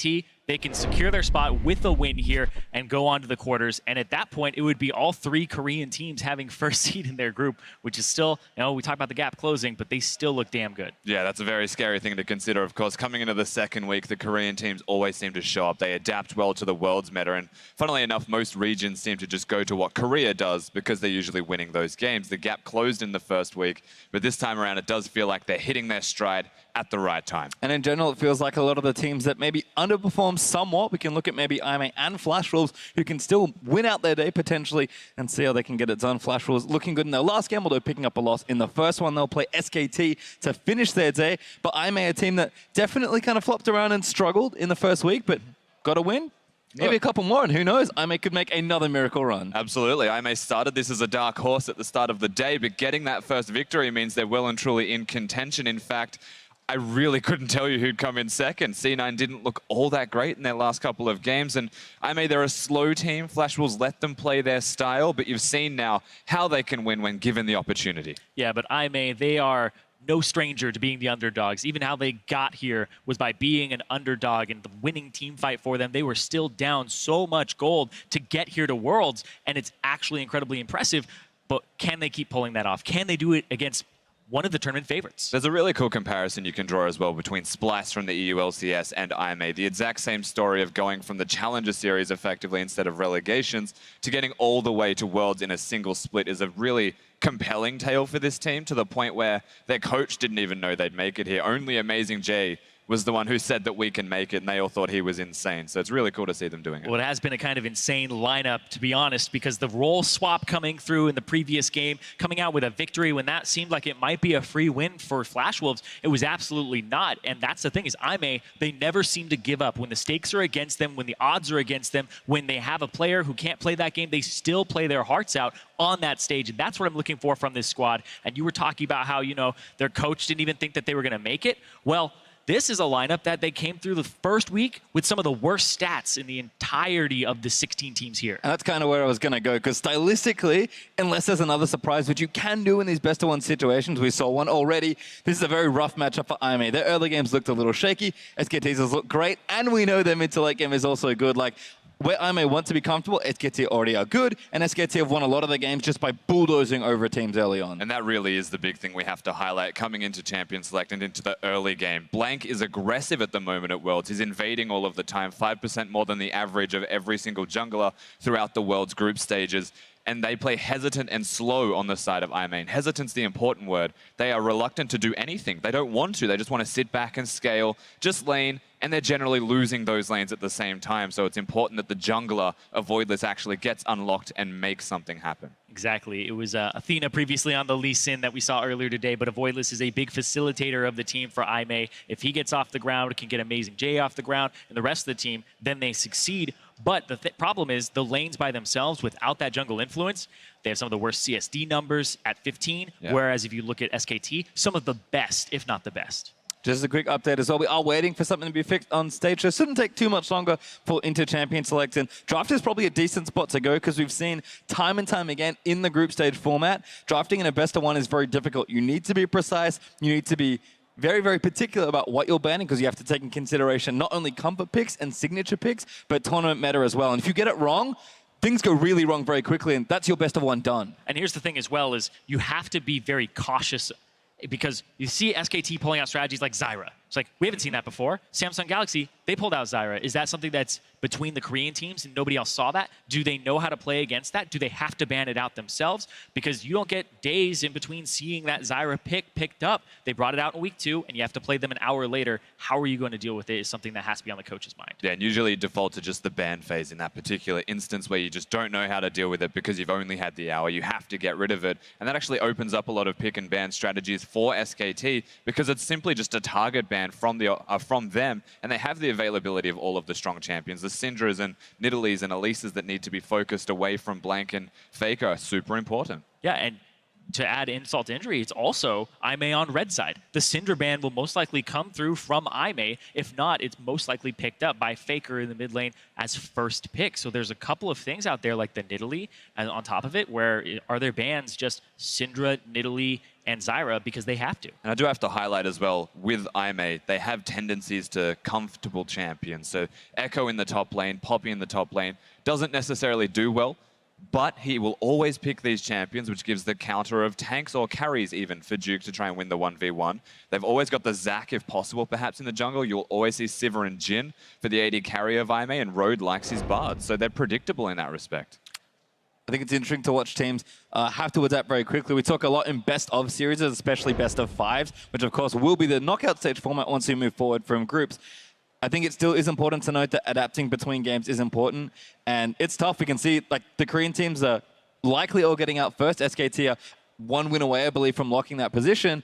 SKT, they can secure their spot with a win here and go on to the quarters. And at that point, it would be all 3 Korean teams having first seed in their group, which is still, we talk about the gap closing, but they still look damn good. Yeah, that's a very scary thing to consider. Of course, coming into the second week, the Korean teams always seem to show up. They adapt well to the world's meta. And funnily enough, most regions seem to just go to what Korea does because they're usually winning those games. The gap closed in the first week, but this time around, it does feel like they're hitting their stride at the right time. And in general, it feels like a lot of the teams that maybe underperform somewhat, we can look at maybe IMA and Flash Wolves, who can still win out their day potentially and see how they can get it done. Flash Wolves looking good in their last game, although picking up a loss in the first one. They'll play SKT to finish their day. But IMA, a team that definitely kind of flopped around and struggled in the first week, but got a win. Maybe a couple more, and who knows, IMA could make another miracle run. Absolutely. IMA started this as a dark horse at the start of the day, but getting that first victory means they're well and truly in contention. In fact, I really couldn't tell you who'd come in second. C9 didn't look all that great in their last couple of games, and IMA, they're a slow team. Flash Wolves let them play their style, but you've seen now how they can win when given the opportunity. Yeah, but IMA, they are no stranger to being the underdogs. Even how they got here was by being an underdog and the winning team fight for them. They were still down so much gold to get here to Worlds, and it's actually incredibly impressive. But can they keep pulling that off? Can they do it against one of the tournament favorites? There's a really cool comparison you can draw as well between Splice from the EU LCS and IMA. The exact same story of going from the Challenger Series effectively instead of relegations to getting all the way to Worlds in a single split is a really compelling tale for this team, to the point where their coach didn't even know they'd make it here. Only Amazing Jay was the one who said that we can make it, and they all thought he was insane. So it's really cool to see them doing it. Well, it has been a kind of insane lineup, to be honest, because the role swap coming through in the previous game, coming out with a victory when that seemed like it might be a free win for Flash Wolves, it was absolutely not. And that's the thing, is IMA, they never seem to give up. When the stakes are against them, when the odds are against them, when they have a player who can't play that game, they still play their hearts out on that stage. And that's what I'm looking for from this squad. And you were talking about how, their coach didn't even think that they were going to make it. Well, this is a lineup that they came through the first week with some of the worst stats in the entirety of the 16 teams here. And that's kind of where I was going to go, because stylistically, unless there's another surprise, which you can do in these best-of-1 situations, we saw one already, this is a very rough matchup for IMA. Their early games looked a little shaky, SKT's has looked great, and we know their mid-to-late game is also good. Like, where IMA want to be comfortable, SKT already are good, and SKT have won a lot of the games just by bulldozing over teams early on. And that really is the big thing we have to highlight coming into Champion Select and into the early game. Blank is aggressive at the moment at Worlds. He's invading all of the time, 5% more than the average of every single jungler throughout the Worlds group stages. And they play hesitant and slow on the side of IMA. And hesitant's the important word. They are reluctant to do anything. They don't want to. They just want to sit back and scale, just lane, and they're generally losing those lanes at the same time. So it's important that the jungler of Voidless actually gets unlocked and makes something happen. Exactly. It was Athena previously on the Lee Sin that we saw earlier today, but Voidless is a big facilitator of the team for IMA. If he gets off the ground, can get Amazing J off the ground, and the rest of the team, then they succeed. But the problem is the lanes by themselves, without that jungle influence, they have some of the worst CSD numbers at 15, whereas if you look at SKT, some of the best, if not the best. Just a quick update as well. We are waiting for something to be fixed on stage, so it shouldn't take too much longer for into Champion Select. And Draft is probably a decent spot to go, because we've seen time and time again in the group stage format, drafting in a best-of-1 is very difficult. You need to be precise. You need to be very, very particular about what you're banning, because you have to take in consideration not only comfort picks and signature picks, but tournament meta as well. And if you get it wrong, things go really wrong very quickly, and that's your best-of-1 done. And here's the thing as well, is you have to be very cautious, because you see SKT pulling out strategies like Zyra. It's like, we haven't seen that before. Samsung Galaxy, they pulled out Zyra. Is that something that's between the Korean teams and nobody else saw that? Do they know how to play against that? Do they have to ban it out themselves? Because you don't get days in between seeing that Zyra picked up. They brought it out in week 2, and you have to play them an hour later. How are you going to deal with it is something that has to be on the coach's mind. Yeah, and usually you default to just the ban phase in that particular instance where you just don't know how to deal with it because you've only had the hour. You have to get rid of it. And that actually opens up a lot of pick and ban strategies for SKT, because it's simply just a target ban from them, and they have the availability of all of the strong champions. The Syndras and Nidalees and Elises that need to be focused away from Blank and Faker are super important. Yeah, and to add insult to injury, it's also IMA on red side. The Syndra ban will most likely come through from IMA. If not, it's most likely picked up by Faker in the mid lane as first pick. So there's a couple of things out there like the Nidalee, and on top of it, where are there bans just Syndra, Nidalee, and Zyra because they have to. And I do have to highlight as well, with Aimee, they have tendencies to comfortable champions. So Echo in the top lane, Poppy in the top lane, doesn't necessarily do well, but he will always pick these champions, which gives the counter of tanks or carries even for Duke to try and win the 1v1. They've always got the Zac, if possible, perhaps in the jungle. You'll always see Sivir and Jhin for the AD carry of Aimee, and Road likes his Bard. So they're predictable in that respect. I think it's interesting to watch teams have to adapt very quickly. We talk a lot in best of series, especially best of fives, which of course will be the knockout stage format once we move forward from groups. I think it still is important to note that adapting between games is important, and it's tough. We can see like the Korean teams are likely all getting out first. SKT are 1 win away, I believe, from locking that position.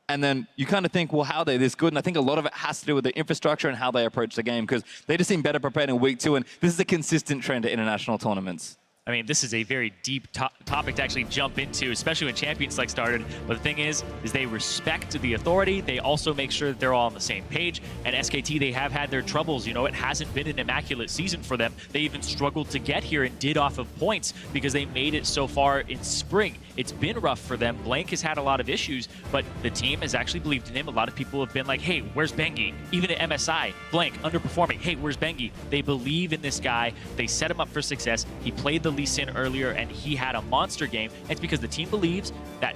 And then you kind of think, well, how are they this good? And I think a lot of it has to do with the infrastructure and how they approach the game, because they just seem better prepared in week 2, and this is a consistent trend at international tournaments. I mean, this is a very deep topic to actually jump into, especially when Champions Select started. But the thing is they respect the authority. They also make sure that they're all on the same page. And SKT, they have had their troubles. You know, it hasn't been an immaculate season for them. They even struggled to get here and did off of points because they made it so far in spring. It's been rough for them. Blank has had a lot of issues, but the team has actually believed in him. A lot of people have been like, hey, where's Bengi? Even at MSI, Blank underperforming. Hey, where's Bengi? They believe in this guy. They set him up for success. He played the Lee Sin earlier, and he had a monster game. It's because the team believes that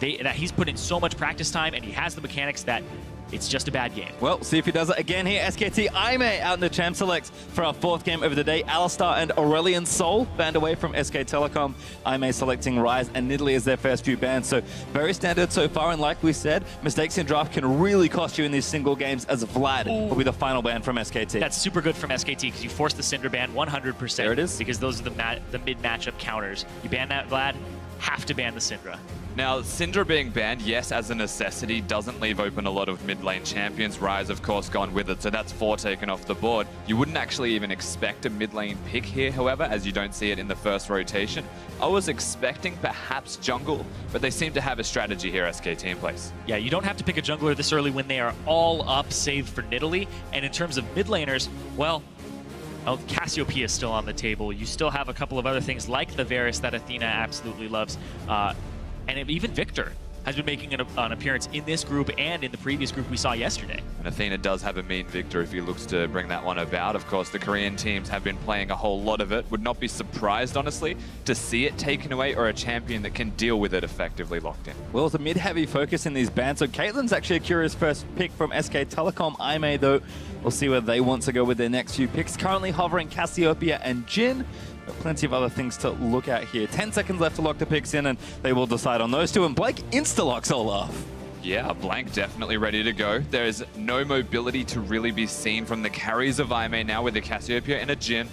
he's put in so much practice time, and he has the mechanics that it's just a bad game. Well, see if he does it again here. SKT Aimee out in the Champ Selects for our 4th game of the day. Alistar and Aurelion Sol banned away from SK Telecom. Aimee selecting Ryze and Nidalee as their first few bans. So very standard so far, and like we said, mistakes in draft can really cost you in these single games, as Vlad will be the final ban from SKT. That's super good from SKT because you force the Syndra ban 100%. There it is. Because those are the mid-matchup counters. You ban that Vlad, have to ban the Syndra. Now, Syndra being banned, yes, as a necessity, doesn't leave open a lot of mid-lane champions. Ryze, of course, gone with it, so that's 4 taken off the board. You wouldn't actually even expect a mid-lane pick here, however, as you don't see it in the first rotation. I was expecting perhaps jungle, but they seem to have a strategy here, SKT in place. Yeah, you don't have to pick a jungler this early when they are all up, save for Nidalee. And in terms of mid laners, well, Cassiopeia is still on the table. You still have a couple of other things like the Varus that Athena absolutely loves. And even Victor has been making an appearance in this group and in the previous group we saw yesterday. And Athena does have a mean Victor if he looks to bring that one about. Of course, the Korean teams have been playing a whole lot of it. Would not be surprised, honestly, to see it taken away or a champion that can deal with it effectively locked in. Well, it's a mid-heavy focus in these bans. So Caitlyn's actually a curious first pick from SK Telecom. Aimee, though, we'll see where they want to go with their next few picks. Currently hovering Cassiopeia and Jhin. Plenty of other things to look at here. 10 seconds left to lock the picks in, and they will decide on those two. And Blake insta-locks Olaf. Yeah, Blank definitely ready to go. There is no mobility to really be seen from the carries of Aimee now with the Cassiopeia and a Jhin.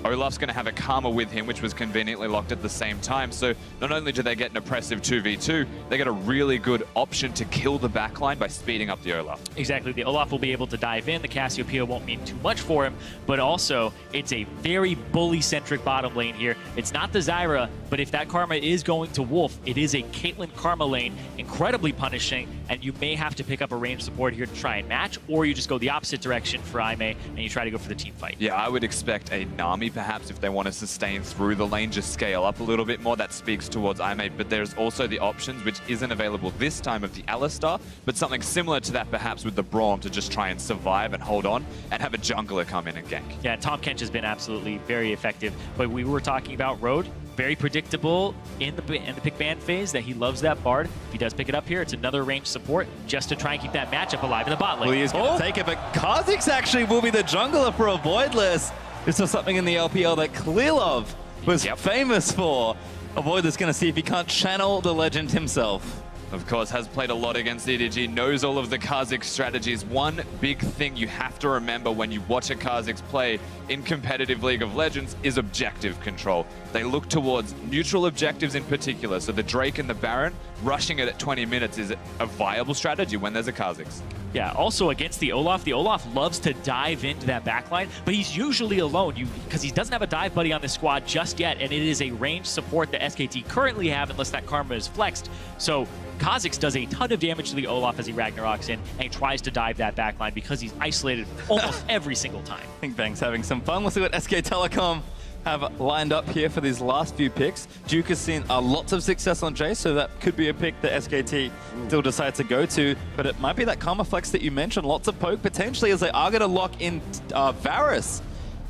Olaf's going to have a Karma with him, which was conveniently locked at the same time. So not only do they get an oppressive 2v2, they get a really good option to kill the backline by speeding up the Olaf. Exactly. The Olaf will be able to dive in. The Cassiopeia won't mean too much for him, but also it's a very bully-centric bottom lane here. It's not the Zyra, but if that Karma is going to Wolf, it is a Caitlyn Karma lane, incredibly punishing, and you may have to pick up a range support here to try and match, or you just go the opposite direction for Aimee and you try to go for the team fight. Yeah, I would expect a Nami perhaps if they want to sustain through the lane, just scale up a little bit more. That speaks towards Aimee, but there's also the options, which isn't available this time, of the Alistar, but something similar to that perhaps with the Braum to just try and survive and hold on and have a jungler come in and gank. Yeah, Tom Kench has been absolutely very effective, but we were talking about Road. Very predictable in the pick ban phase that he loves that Bard. If he does pick it up here, it's another range support just to try and keep that matchup alive in the bot lane. Well, he is going to take it, but Kha'Zix actually will be the jungler for a Voidless. This was something in the LPL that Clearlove was famous for. A Voidless going to see if he can't channel the legend himself. Of course, has played a lot against EDG, knows all of the Kha'Zix strategies. One big thing you have to remember when you watch a Kha'Zix play in competitive League of Legends is objective control. They look towards neutral objectives in particular, so the Drake and the Baron, rushing it at 20 minutes is a viable strategy when there's a Kha'Zix. Yeah, also against the Olaf loves to dive into that backline, but he's usually alone because he doesn't have a dive buddy on the squad just yet, and it is a ranged support that SKT currently have unless that Karma is flexed. So Kha'Zix does a ton of damage to the Olaf as he Ragnaroks in, and he tries to dive that backline because he's isolated almost every single time. I think Bang's having some fun. We'll see what SK Telecom have lined up here for these last few picks. Duke has seen lots of success on Jay, so that could be a pick that SKT still decide to go to. But it might be that Karma Flex that you mentioned. Lots of poke potentially as they are going to lock in Varus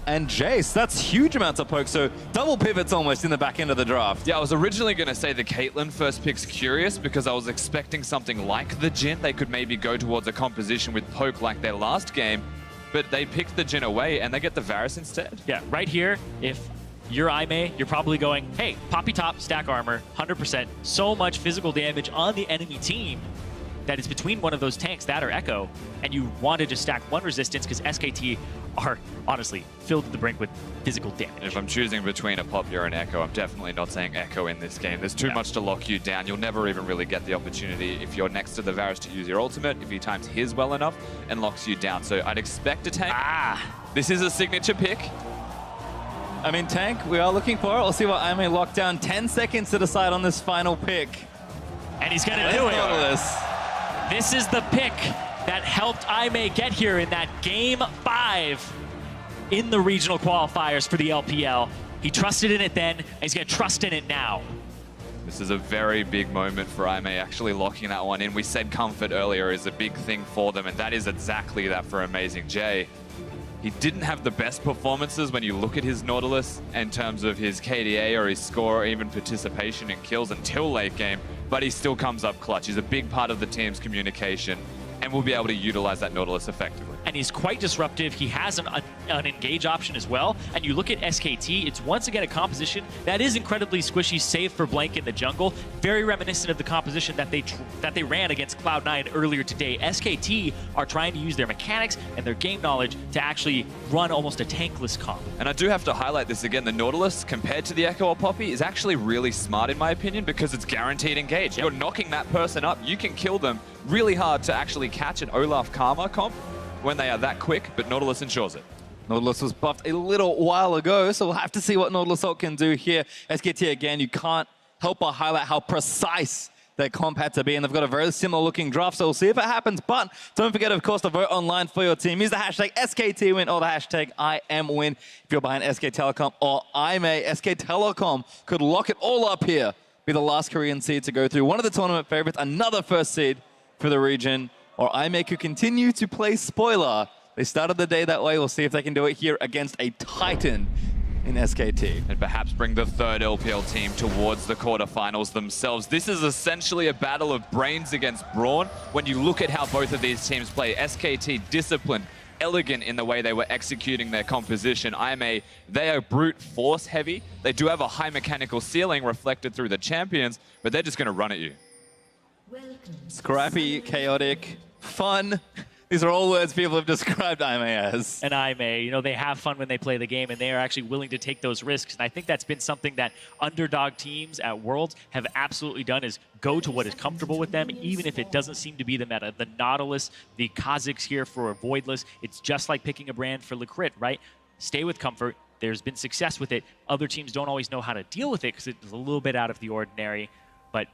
and Jace. That's huge amounts of poke, so double pivots almost in the back end of the draft. Yeah, I was originally going to say the Caitlyn first pick's curious because I was expecting something like the Jhin. They could maybe go towards a composition with poke like their last game, but they picked the Jhin away and they get the Varus instead. Yeah, right here, if you're Aimee, you're probably going, hey, Poppy top, stack armor, 100%. So much physical damage on the enemy team that is between one of those tanks, that or Echo, and you wanted to stack one resistance because SKT are honestly filled to the brink with physical damage. If I'm choosing between a Poppy or an Echo, I'm definitely not saying Echo in this game. There's too much to lock you down. You'll never even really get the opportunity if you're next to the Varus to use your ultimate, if he times his well enough and locks you down. So I'd expect a tank. This is a signature pick. I mean, tank, we are looking for it. We'll see what Aimee locked down. 10 seconds to decide on this final pick. And he's gonna do it. This is the pick that helped Aimee get here in that Game 5 in the regional qualifiers for the LPL. He trusted in it then, and he's going to trust in it now. This is a very big moment for Aimee actually locking that one in. We said comfort earlier is a big thing for them, and that is exactly that for Amazing J. He didn't have the best performances when you look at his Nautilus in terms of his KDA or his score or even participation in kills until late game, but he still comes up clutch. He's a big part of the team's communication and will be able to utilize that Nautilus effectively. And he's quite disruptive. He has an engage option as well. And you look at SKT, it's once again a composition that is incredibly squishy, save for Blank in the jungle. Very reminiscent of the composition that they ran against Cloud9 earlier today. SKT are trying to use their mechanics and their game knowledge to actually run almost a tankless comp. And I do have to highlight this again, the Nautilus compared to the Echo or Poppy is actually really smart in my opinion because it's guaranteed engage. You're knocking that person up, you can kill them really hard to actually catch an Olaf Karma comp when they are that quick, but Nautilus ensures it. Nautilus was buffed a little while ago, so we'll have to see what Nautilus ult can do here. SKT, again, you can't help but highlight how precise their comp had to be, and they've got a very similar looking draft, so we'll see if it happens. But don't forget, of course, to vote online for your team. Use the hashtag SKTWin or the hashtag IamWin if you're behind SK Telecom or Aimee. SK Telecom could lock it all up here, be the last Korean seed to go through. One of the tournament favorites, another first seed for the region. Or Aimee could continue to play spoiler. They started the day that way. We'll see if they can do it here against a Titan in SKT. And perhaps bring the third LPL team towards the quarterfinals themselves. This is essentially a battle of brains against brawn. When you look at how both of these teams play, SKT disciplined, elegant in the way they were executing their composition. Aimee, they are brute force heavy. They do have a high mechanical ceiling reflected through the champions, but they're just going to run at you. Scrappy, chaotic, fun. These are all words people have described Aimee as. And Aimee, you know, they have fun when they play the game, and they are actually willing to take those risks. And I think that's been something that underdog teams at Worlds have absolutely done, is go to what is comfortable with them, even if it doesn't seem to be the meta. The Nautilus, the Kha'Zix here for a Voidless, it's just like picking a brand for Licrit, right? Stay with comfort. There's been success with it. Other teams don't always know how to deal with it because it's a little bit out of the ordinary, but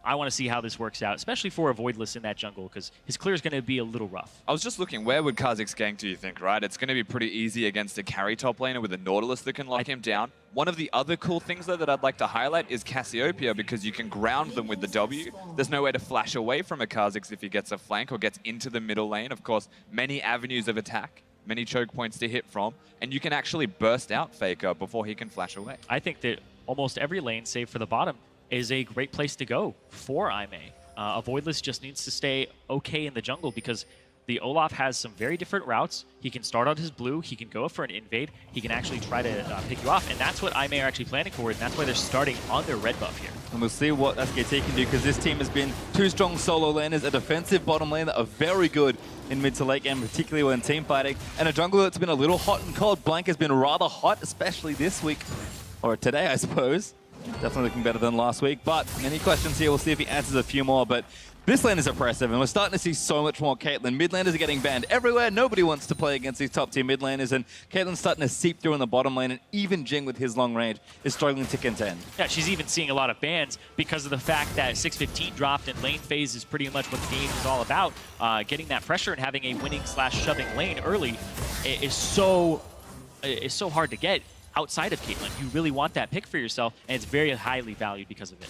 I want to see how this works out, especially for a Voidless in that jungle, because his clear is going to be a little rough. I was just looking, where would Kha'Zix gank, do you think, right? It's going to be pretty easy against a carry top laner with a Nautilus that can lock him down. One of the other cool things, though, that I'd like to highlight is Cassiopeia, because you can ground them with the W. There's no way to flash away from a Kha'Zix if he gets a flank or gets into the middle lane. Of course, many avenues of attack, many choke points to hit from, and you can actually burst out Faker before he can flash away. I think that almost every lane, save for the bottom, is a great place to go for Aimee. A Voidless just needs to stay okay in the jungle because the Olaf has some very different routes. He can start on his blue, he can go for an invade, he can actually try to pick you off, and that's what Aimee are actually planning for, and that's why they're starting on their red buff here. And we'll see what SKT can do, because this team has been two strong solo laners, a defensive bottom lane that are very good in mid to late game, particularly when team fighting, and a jungle that's been a little hot and cold. Blank has been rather hot, especially this week, or today, I suppose. Definitely looking better than last week, but many questions here. We'll see if he answers a few more, but this lane is impressive, and we're starting to see so much more Caitlyn. Mid laners are getting banned everywhere. Nobody wants to play against these top tier mid laners, and Caitlyn's starting to seep through in the bottom lane, and even Jing with his long range is struggling to contend. Yeah, she's even seeing a lot of bans because of the fact that 615 dropped, and lane phase is pretty much what the game is all about. Getting that pressure and having a winning/shoving lane early is so hard to get. outside of Caitlyn. You really want that pick for yourself, and it's very highly valued because of it.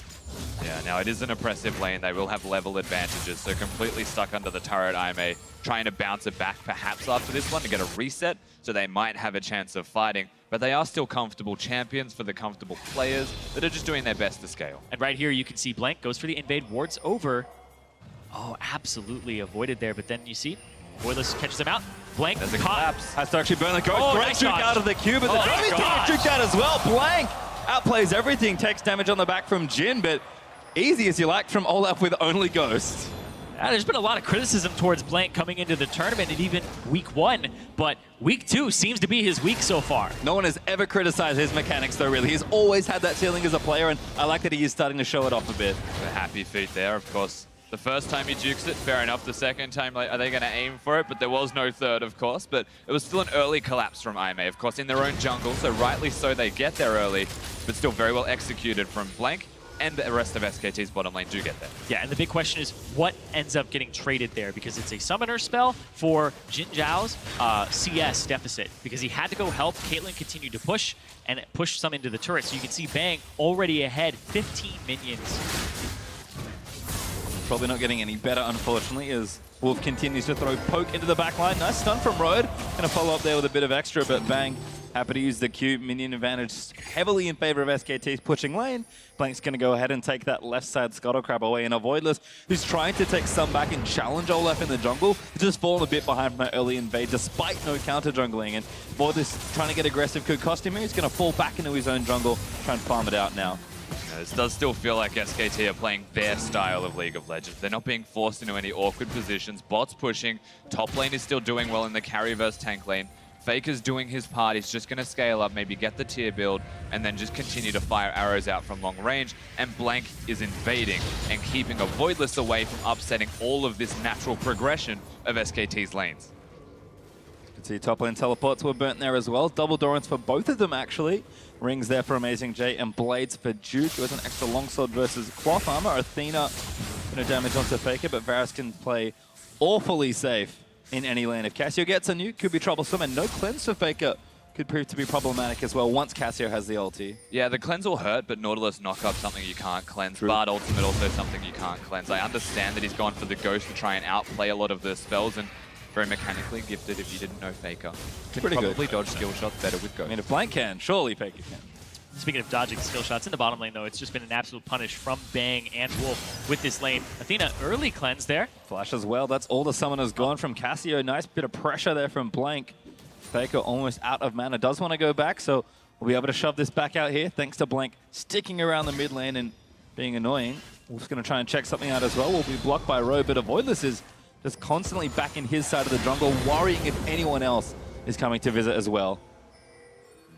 Yeah, now it is an oppressive lane. They will have level advantages, so completely stuck under the turret. IMA trying to bounce it back perhaps after this one to get a reset, so they might have a chance of fighting. But they are still comfortable champions for the comfortable players that are just doing their best to scale. And right here you can see Blank goes for the invade, wards over. Oh, absolutely avoided there, but then you see Voidless catches him out. Blank There's a caught. collapse. Has to actually burn the ghost. Oh, Great nice juke dodge. out of the cube, but the Oh, Johnny's gosh. getting juked out as well. Blank outplays everything, takes damage on the back from Jin, but easy as you like from Olaf with only Ghost. There's been a lot of criticism towards Blank coming into the tournament and even week 1, but week 2 seems to be his week so far. No one has ever criticized his mechanics though, really. He's always had that ceiling as a player, and I like that he is starting to show it off a bit. A happy feat there, of course. The first time he jukes it, fair enough. The second time, like, are they going to aim for it? But there was no third, of course. But it was still an early collapse from IMA, of course, in their own jungle. So rightly so, they get there early, but still very well executed from Blank. And the rest of SKT's bottom lane do get there. Yeah, and the big question is what ends up getting traded there, because it's a summoner spell for Jin Zhao's CS deficit, because he had to go help. Caitlyn continued to push and push some into the turret. So you can see Bang already ahead, 15 minions. Probably not getting any better, unfortunately, as Wolf continues to throw poke into the back line. Nice stun from Road. Going to follow up there with a bit of extra, but Bang happy to use the cube. Minion advantage heavily in favor of SKT's pushing lane. Blank's going to go ahead and take that left side Scuttle Crab away, and Voidless, who's trying to take some back and challenge Olaf in the jungle, has just fallen a bit behind from that early invade despite no counter jungling. And Voidless trying to get aggressive could cost him here. He's going to fall back into his own jungle, try and farm it out now. This does still feel like SKT are playing their style of League of Legends. They're not being forced into any awkward positions. Bots pushing. Top lane is still doing well in the carry versus tank lane. Faker's doing his part. He's just going to scale up, maybe get the tier build, and then just continue to fire arrows out from long range. And Blank is invading and keeping a Voidless away from upsetting all of this natural progression of SKT's lanes. You can see top lane teleports were burnt there as well. Double Dorans for both of them, actually. Rings there for Amazing J, and Blades for Duke. It was an extra longsword versus cloth armor. Athena going to damage onto Faker, but Varus can play awfully safe in any lane. If Cassio gets a nuke, could be troublesome, and no cleanse for Faker could prove to be problematic as well once Cassio has the ulti. Yeah, the cleanse will hurt, but Nautilus knock-up something you can't cleanse. True. Bard ultimate also something you can't cleanse. I understand that he's gone for the Ghost to try and outplay a lot of the spells, and very mechanically gifted if you didn't know Faker. Could Pretty good. probably dodge skill shots better with Ghost. I mean, if Blank can, surely Faker can. Speaking of dodging skill shots in the bottom lane, though, it's just been an absolute punish from Bang and Wolf with this lane. Athena early cleanse there. Flash as well. That's all the summoners gone from Cassio. Nice bit of pressure there from Blank. Faker almost out of mana. Does want to go back, so we'll be able to shove this back out here thanks to Blank sticking around the mid lane and being annoying. Wolf's going to try and check something out as well. We'll be blocked by Road, but Voidless is just constantly back in his side of the jungle, worrying if anyone else is coming to visit as well.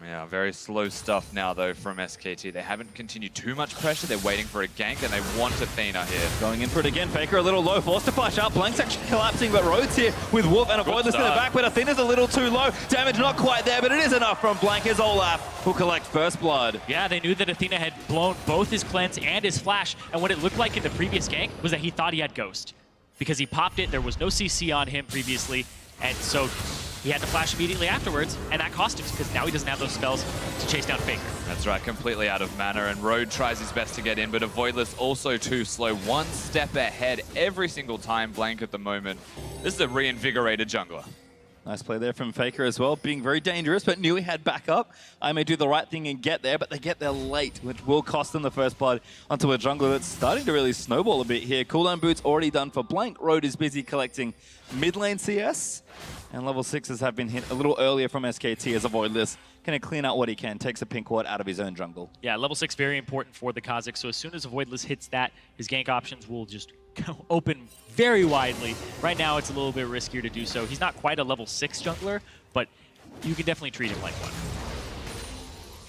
Yeah, very slow stuff now, though, from SKT. They haven't continued too much pressure. They're waiting for a gank, and they want Athena here. Going in for it again. Faker a little low, forced to flash out. Blank's actually collapsing, but Rhodes here with Wolf and a Voidless in the back, but Athena's a little too low. Damage not quite there, but it is enough from Blank as Olaf will collect first blood. Yeah, they knew that Athena had blown both his cleanse and his flash, and what it looked like in the previous gank was that he thought he had Ghost. Because he popped it, there was no CC on him previously, and so he had to flash immediately afterwards, and that cost him because now he doesn't have those spells to chase down Faker. That's right, completely out of mana, and Road tries his best to get in, but a Voidless also too slow. One step ahead every single time. Blank at the moment. This is a reinvigorated jungler. Nice play there from Faker as well, being very dangerous, but knew he had backup. I may do the right thing and get there, but they get there late, which will cost them the first blood onto a jungler that's starting to really snowball a bit here. Cooldown Boot's already done for Blank. Road is busy collecting mid lane CS, and level 6s have been hit a little earlier from SKT as a Voidless. Going to clean out what he can, takes a pink ward out of his own jungle. Yeah, level 6 very important for the Kha'Zix, so as soon as a Voidless hits that, his gank options will just open very widely. Right now, it's a little bit riskier to do so. He's not quite a level 6 jungler, but you can definitely treat him like one.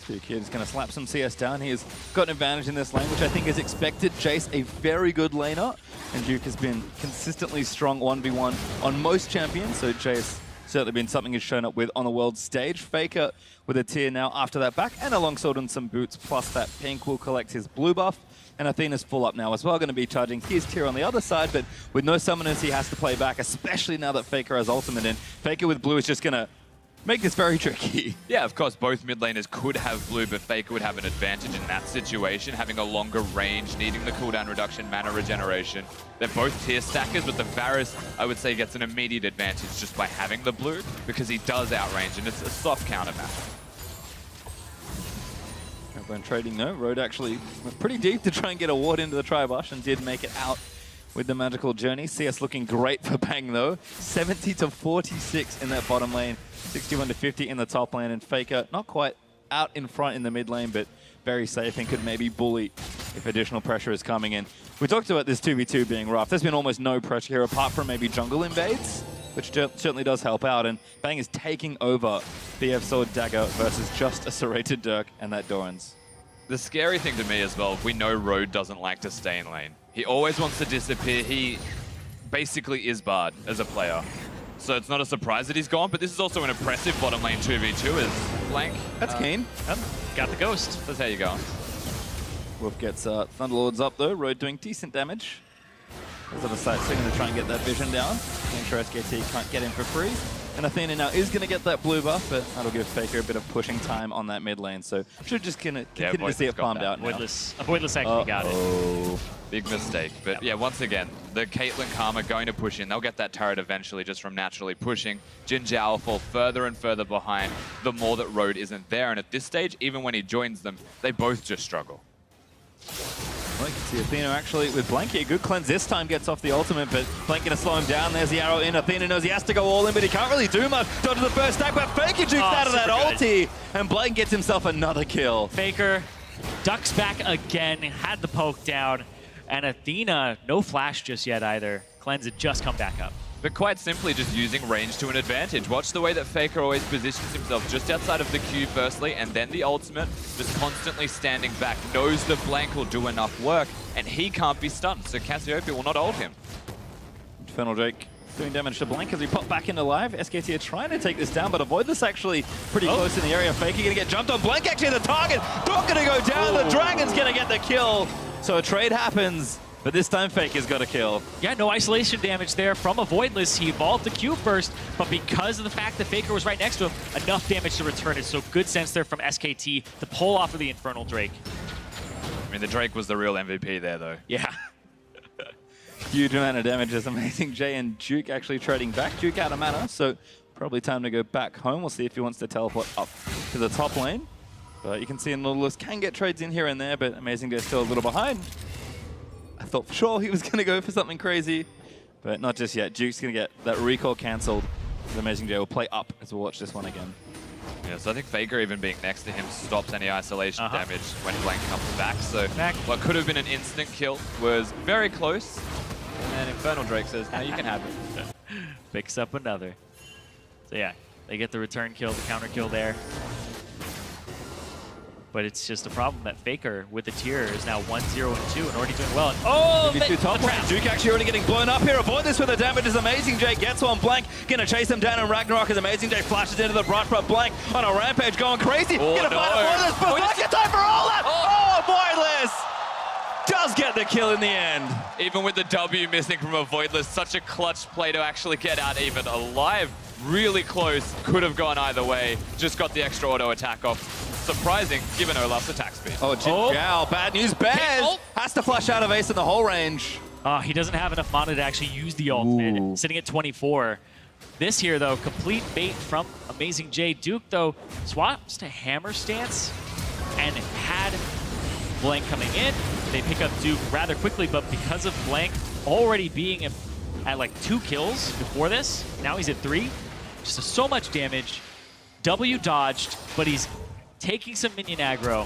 Duke here is going to slap some CS down. He has got an advantage in this lane, which I think is expected. Jace, a very good laner, and Duke has been consistently strong 1v1 on most champions, so Jace certainly been something he's shown up with on the world stage. Faker with a tier now after that back, and a longsword and some boots, plus that pink will collect his blue buff. And Athena's full up now as well, going to be charging his tier on the other side, but with no summoners he has to play back, especially now that Faker has ultimate in. Faker with blue is just going to make this very tricky. Yeah, of course, both mid laners could have blue, but Faker would have an advantage in that situation, having a longer range, needing the cooldown reduction, mana regeneration. They're both tier stackers, but the Varus, I would say, gets an immediate advantage just by having the blue, because he does outrange, and it's a soft counter map. When trading, no, Road actually went pretty deep to try and get a ward into the Tribush and did make it out with the magical journey. CS looking great for Bang though. 70 to 46 in that bottom lane, 61 to 50 in the top lane, and Faker not quite out in front in the mid lane, but very safe and could maybe bully if additional pressure is coming in. We talked about this 2v2 being rough. There's been almost no pressure here apart from maybe jungle invades, which certainly does help out, and Bang is taking over BF Sword Dagger versus just a serrated Dirk and that Doran's. The scary thing to me as well, we know Road doesn't like to stay in lane. He always wants to disappear. He basically is barred as a player. So it's not a surprise that he's gone, but this is also an impressive bottom lane 2v2 as Blank. That's keen. Yep, got the ghost. That's how you go. Wolf gets Thunderlords up though, Road doing decent damage. There's other side swinging to try and get that vision down. Make sure SKT can't get in for free. And Athena now is going to get that blue buff, but that'll give Faker a bit of pushing time on that mid lane. So should just continue to see it farmed out now. Voidless actually got it. Big mistake. But yeah, once again, the Caitlyn Karma going to push in. They'll get that turret eventually just from naturally pushing. Jin Zhao will fall further and further behind the more that Road isn't there. And at this stage, even when he joins them, they both just struggle. Well, you can see Athena actually with Blank here. Good cleanse this time, gets off the ultimate, but Blank going to slow him down. There's the arrow in. Athena knows he has to go all in, but he can't really do much. Dodges the first stack, but Faker jukes out of that ulti, and Blank gets himself another kill. Faker ducks back again, had the poke down, and Athena, no flash just yet either. Cleanse had just come back up. But quite simply just using range to an advantage. Watch the way that Faker always positions himself just outside of the Q firstly, and then the ultimate, just constantly standing back. Knows the Blank will do enough work, and he can't be stunned, so Cassiopeia will not ult him. Infernal Drake doing damage to Blank as we pop back into live. SKT are trying to take this down, but avoid this actually pretty close in the area. Faker going to get jumped on. Blank actually the target. Not going to go down. The Dragon's going to get the kill. So a trade happens. But this time, Faker's got a kill. Yeah, no isolation damage there from a Voidless. He evolved the Q first, but because of the fact that Faker was right next to him, enough damage to return it. So good sense there from SKT to pull off of the Infernal Drake. I mean, the Drake was the real MVP there, though. Yeah. Huge amount of damage as Amazing J and Duke actually trading back. Duke out of mana, so probably time to go back home. We'll see if he wants to teleport up to the top lane. But you can see Nautilus can get trades in here and there, but Amazing J's still a little behind. I thought for sure he was going to go for something crazy, but not just yet. Duke's going to get that recall cancelled. The Amazing J will play up as we'll watch this one again. Yeah, so I think Faker even being next to him stops any isolation damage when Blank comes back. So what could have been an instant kill was very close. And Infernal Drake says, no, you can have it. Picks up another. So yeah, they get the return kill, the counter kill there. But it's just a problem that Faker with the tier is now 1-0 and 2 and already doing well. And top lane. Duke actually already getting blown up here. Avoid this with the damage as Amazing J gets on Blank. Gonna chase him down in Ragnarok as Amazing J flashes into the brush, but Blank on a rampage going crazy. Gonna find a Voidless, but Blank in time for all that! Oh, Voidless does get the kill in the end. Even with the W missing from a Voidless, such a clutch play to actually get out even alive. Really close, could have gone either way. Just got the extra auto attack off. Surprising, given Olaf's attack speed. Oh, Jin Zhao, bad news. Bears has to flush out of Ace in the whole range. He doesn't have enough mana to actually use the ultimate, sitting at 24. This here, though, complete bait from Amazing J. Duke, though, swaps to Hammer stance and had Blank coming in. They pick up Duke rather quickly, but because of Blank already being at like 2 kills before this, now he's at 3. Just so much damage. W dodged, but he's taking some minion aggro.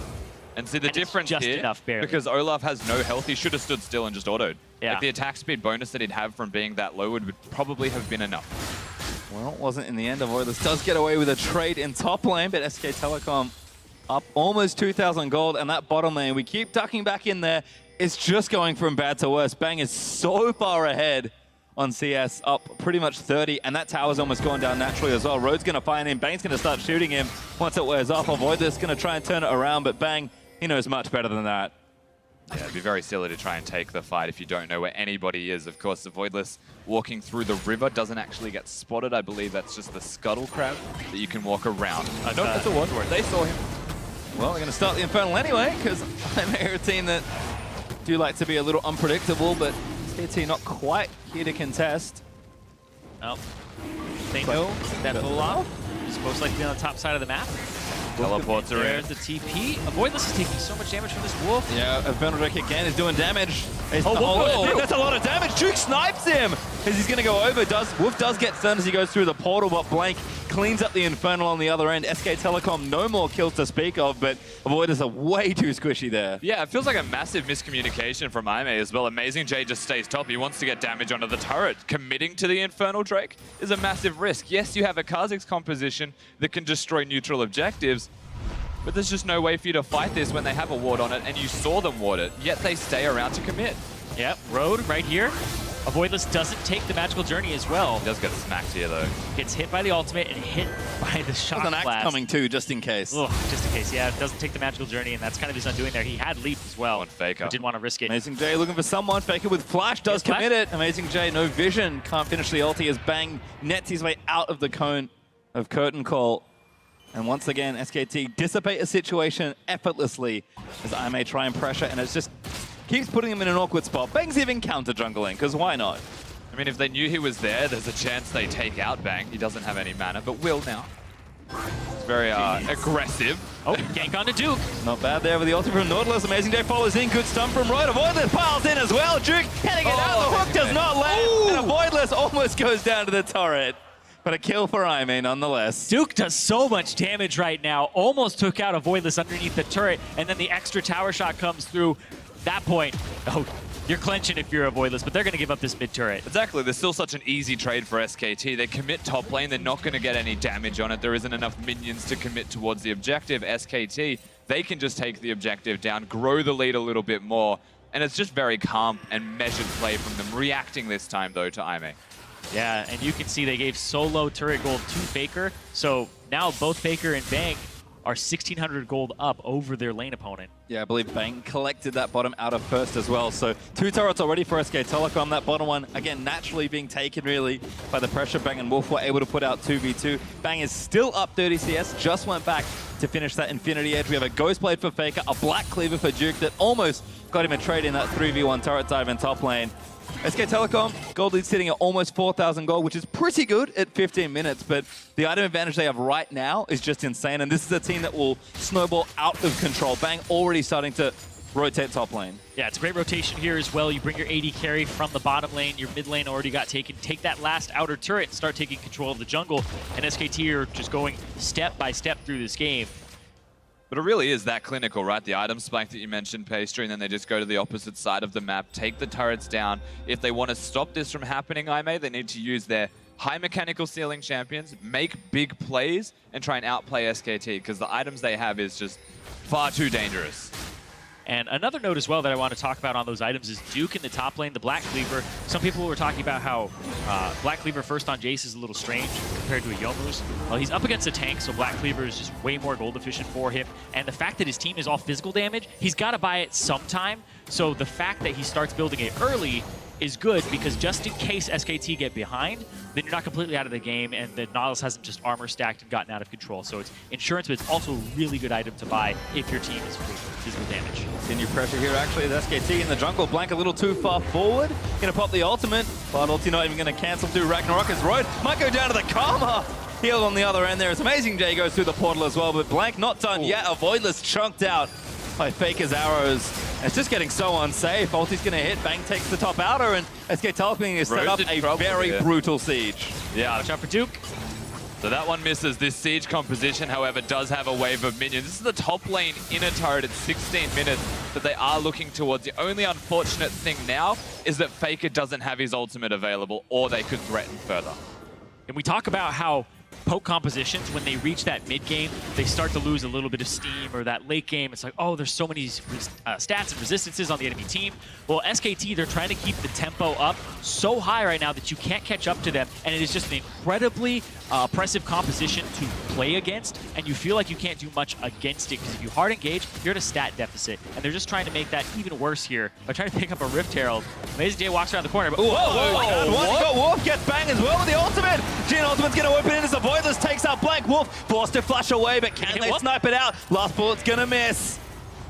And see the difference just here, enough, barely. because Olaf has no health, he should have stood still and just autoed. Yeah. Like the attack speed bonus that he'd have from being that low would probably have been enough. Well, it wasn't in the end. Avoidless does get away with a trade in top lane, but SK Telecom up almost 2,000 gold, and that bottom lane, we keep ducking back in there. It's just going from bad to worse. Bang is so far ahead on CS, up pretty much 30, and that tower's almost going down naturally as well. Road's going to find him. Bang's going to start shooting him once it wears off. Avoidless going to try and turn it around, but Bang, he knows much better than that. Yeah, it'd be very silly to try and take the fight if you don't know where anybody is. Of course, the Voidless walking through the river doesn't actually get spotted. I believe that's just the Scuttle Crab that you can walk around. No, that's a word for it. They saw him. Well, they're going to start the Infernal anyway, because I'm a team that do like to be a little unpredictable, but SKT not quite here to contest. Oh, they know that Olaf is most likely on the top side of the map. Teleports are in. There's the TP. Voidless is taking so much damage from this Wolf. Yeah, Infernal Drake again is doing damage. Wolf That's a lot of damage. Duke snipes him as he's going to go over. Wolf does get stunned as he goes through the portal, but Blank cleans up the Infernal on the other end. SK Telecom, no more kills to speak of, but Avoiders are way too squishy there. Yeah, it feels like a massive miscommunication from Aime as well. Amazing J just stays top. He wants to get damage onto the turret. Committing to the Infernal Drake is a massive risk. Yes, you have a Kha'Zix composition that can destroy neutral objectives, but there's just no way for you to fight this when they have a ward on it, and you saw them ward it, yet they stay around to commit. Yep, Road right here. Avoidless doesn't take the magical journey as well. He does get smacked here, though. Gets hit by the ultimate and hit by the shock There's an blast. axe coming too, just in case. Ugh, just in case, yeah. Doesn't take the magical journey, and that's kind of his undoing there. He had leap as well. On Faker. But didn't want to risk it. Amazing J looking for someone. Faker with flash does Yes, commit it. Amazing J, no vision. Can't finish the ulti as Bang nets his way out of the cone of Curtain Call. And once again, SKT dissipate a situation effortlessly as I may try and pressure, and it's just keeps putting him in an awkward spot. Bang's even counter jungling, because why not? I mean, if they knew he was there, there's a chance they take out Bang. He doesn't have any mana, but will now. It's very aggressive. Oh, gank onto Duke. Not bad there with the ulti from Nautilus. Amazing J follows in. Good stun from Royd. Avoidless piles in as well. Duke heading it out. The hook does not land. And Avoidless almost goes down to the turret. But a kill for Aime nonetheless. Duke does so much damage right now. Almost took out Avoidless underneath the turret, and then the extra tower shot comes through. That point, oh, you're clenching if you're Avoidless, but they're going to give up this mid turret. Exactly. There's still such an easy trade for SKT. They commit top lane. They're not going to get any damage on it. There isn't enough minions to commit towards the objective. SKT, they can just take the objective down, grow the lead a little bit more, and it's just very calm and measured play from them. Reacting this time, though, to Aime. Yeah, and you can see they gave solo turret gold to Faker, so now both Faker and Bang are 1,600 gold up over their lane opponent. Yeah, I believe Bang collected that bottom out of first as well. So 2 turrets already for SK Telecom. That bottom one, again, naturally being taken really by the pressure. Bang and Wolf were able to put out 2v2. Bang is still up 30 CS, just went back to finish that Infinity Edge. We have a Ghost Blade for Faker, a Black Cleaver for Duke that almost got him a trade in that 3v1 turret dive in top lane. SK Telecom, gold lead sitting at almost 4,000 gold, which is pretty good at 15 minutes, but the item advantage they have right now is just insane, and this is a team that will snowball out of control. Bang already starting to rotate top lane. Yeah, it's a great rotation here as well. You bring your AD carry from the bottom lane, your mid lane already got taken. Take that last outer turret and start taking control of the jungle, and SKT are just going step by step through this game. But it really is that clinical, right? The item spike that you mentioned, Pastry, and then they just go to the opposite side of the map, take the turrets down. If they want to stop this from happening, Aime, they need to use their high mechanical ceiling champions, make big plays, and try and outplay SKT, because the items they have is just far too dangerous. And another note as well that I want to talk about on those items is Duke in the top lane, the Black Cleaver. Some people were talking about how Black Cleaver first on Jace is a little strange compared to a Youmuu's. Well, he's up against a tank, so Black Cleaver is just way more gold efficient for him. And the fact that his team is all physical damage, he's got to buy it sometime. So the fact that he starts building it early is good, because just in case SKT get behind, then you're not completely out of the game, and the Nautilus hasn't just armor stacked and gotten out of control. So it's insurance, but it's also a really good item to buy if your team is physical damage. Continue pressure here actually with SKT in the jungle. Blank a little too far forward. Gonna pop the ultimate, but ulti not even gonna cancel through Ragnarok as Royd might go down to the Karma. Heal on the other end there. It's Amazing J goes through the portal as well, but Blank not done yet. Avoidless chunked out by Faker's arrows. And it's just getting so unsafe. Ulti's gonna hit, Bang takes the top outer, and SK Telecom is set up a very brutal siege. Yeah, Watch out for Duke. so that one misses. This siege composition, however, does have a wave of minions. This is the top lane inner turret at 16 minutes that they are looking towards. The only unfortunate thing now is that Faker doesn't have his ultimate available, or they could threaten further. And we talk about how poke compositions, when they reach that mid game, they start to lose a little bit of steam, or that late game, it's like, oh, there's so many stats and resistances on the enemy team. Well, SKT, they're trying to keep the tempo up so high right now that you can't catch up to them, and it is just an incredibly oppressive composition to play against, and you feel like you can't do much against it, because if you hard engage, you're at a stat deficit, and they're just trying to make that even worse here by trying to pick up a Rift Herald. Amazing J walks around the corner, but Wolf gets banged as well with the ultimate. Jhin ultimate's going to open in as the Voidless takes out Blank. Wolf forced to flash away, but can they snipe it out? Last bullet's going to miss.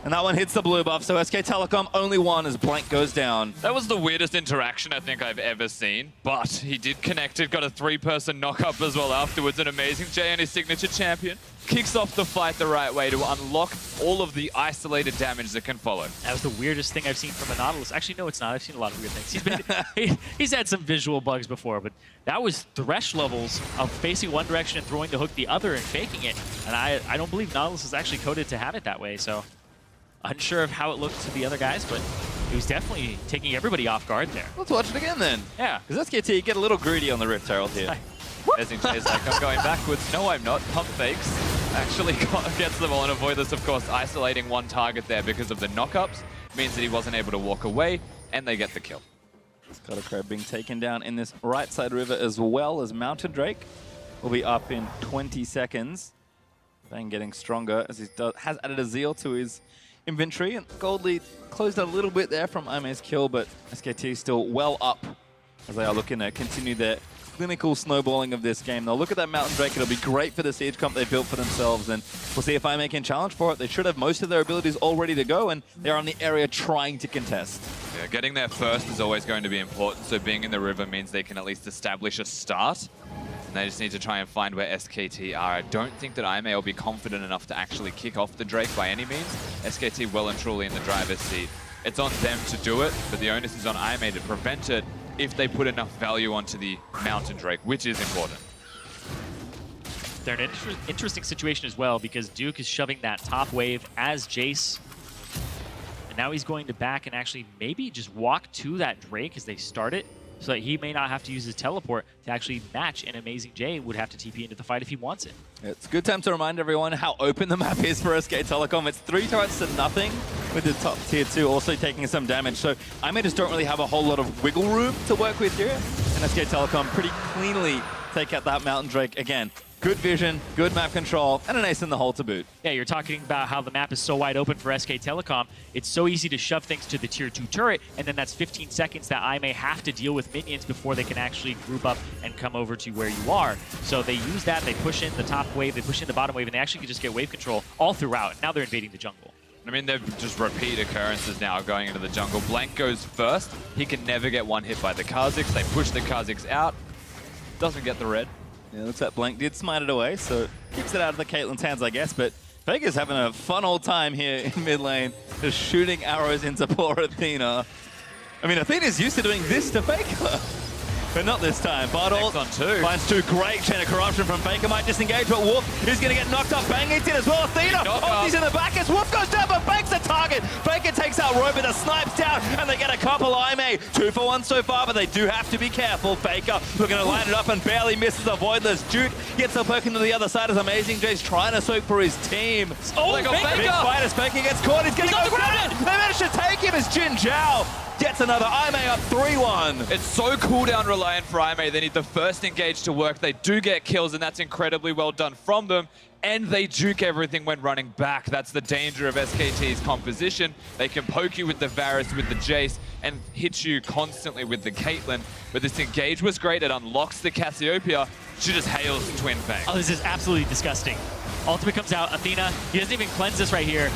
And that one hits the blue buff, so SK Telecom only one as Blank goes down. That was the weirdest interaction I think I've ever seen, but he did connect it, got a 3-person knock-up as well afterwards. An Amazing J and his signature champion kicks off the fight the right way to unlock all of the isolated damage that can follow. That was the weirdest thing I've seen from a Nautilus. Actually, no, it's not. I've seen a lot of weird things. He's had some visual bugs before, but that was Thresh levels of facing one direction and throwing the hook the other and faking it. And I don't believe Nautilus is actually coded to have it that way, so unsure of how it looked to the other guys, but he was definitely taking everybody off guard there. Let's watch it again then. Yeah. Because SKT get a little greedy on the Rift Herald here. Amazing J's like, I'm going backwards. No, I'm not. Pump fakes. Actually gets them all, and Avoidless, of course, isolating one target there because of the knockups. Means that he wasn't able to walk away, and they get the kill. Scott Crab being taken down in this right side river as well as Mountain Drake will be up in 20 seconds. Bang getting stronger as he has added a Zeal to his inventory, and gold lead closed a little bit there from Aime's kill, but SKT still well up as they are looking to continue their clinical snowballing of this game. They'll look at that Mountain Drake. It'll be great for the siege comp they built for themselves, and we'll see if Aime can challenge for it. They should have most of their abilities all ready to go, and they're on the area trying to contest. Yeah, getting there first is always going to be important, so being in the river means they can at least establish a start. And they just need to try and find where SKT are. I don't think that Aime will be confident enough to actually kick off the Drake by any means. SKT well and truly in the driver's seat. It's on them to do it, but the onus is on Aime to prevent it if they put enough value onto the Mountain Drake, which is important. They're in an interesting situation as well, because Duke is shoving that top wave as Jace. And now he's going to back and actually maybe just walk to that Drake as they start it, so that he may not have to use his teleport to actually match, and Amazing J would have to TP into the fight if he wants it. It's a good time to remind everyone how open the map is for SK Telecom. It's 3 turrets to nothing, with the top tier 2 also taking some damage. So Aime just don't really have a whole lot of wiggle room to work with here. And SK Telecom pretty cleanly take out that Mountain Drake again. Good vision, good map control, and an ace in the hole to boot. Yeah, you're talking about how the map is so wide open for SK Telecom. It's so easy to shove things to the tier 2 turret, and then that's 15 seconds that I may have to deal with minions before they can actually group up and come over to where you are. So they use that, they push in the top wave, they push in the bottom wave, and they actually can just get wave control all throughout. Now they're invading the jungle. I mean, they've just repeat occurrences now going into the jungle. Blank goes first. He can never get one hit by the Kha'Zix. They push the Kha'Zix out. Doesn't get the red. Yeah, looks like Blank did smite it away, so keeps it out of the Caitlyn's hands, I guess. But Faker's having a fun old time here in mid lane, just shooting arrows into poor Athena. I mean, Athena's used to doing this to Faker, but not this time. Bardolt on 2. finds 2. Great chain of corruption from Faker. Might disengage, but Wolf is going to get knocked up. Bang eats it as well. Athena, he's in the back as Wolf goes down, but Bank's the target. Faker takes out Robo, the snipes down, and they get a couple. Aime, 2 for 1 so far, but they do have to be careful. Faker looking to line it up and barely misses a Voidless. Duke gets a poke into the other side as Amazing J's trying to soak for his team. Oh, Big fight as Faker gets caught. He's going to go down. They managed to take him as Jin Zhao gets another. Aime up 3-1. It's so cooldown reliant for Aime. They need the first engage to work. They do get kills, and that's incredibly well done from them. And they juke everything when running back. That's the danger of SKT's composition. They can poke you with the Varus, with the Jace, and hit you constantly with the Caitlyn. But this engage was great. It unlocks the Cassiopeia. She just hails the Twin Fang. Oh, this is absolutely disgusting. Ultimate comes out. Athena, he doesn't even cleanse this right here.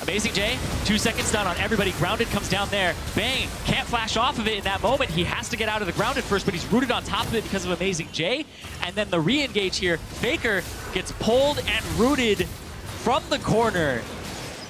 Amazing J, 2 seconds done on everybody. Grounded comes down there. Bang, can't flash off of it in that moment. He has to get out of the grounded first, but he's rooted on top of it because of Amazing J. And then the re-engage here, Faker gets pulled and rooted from the corner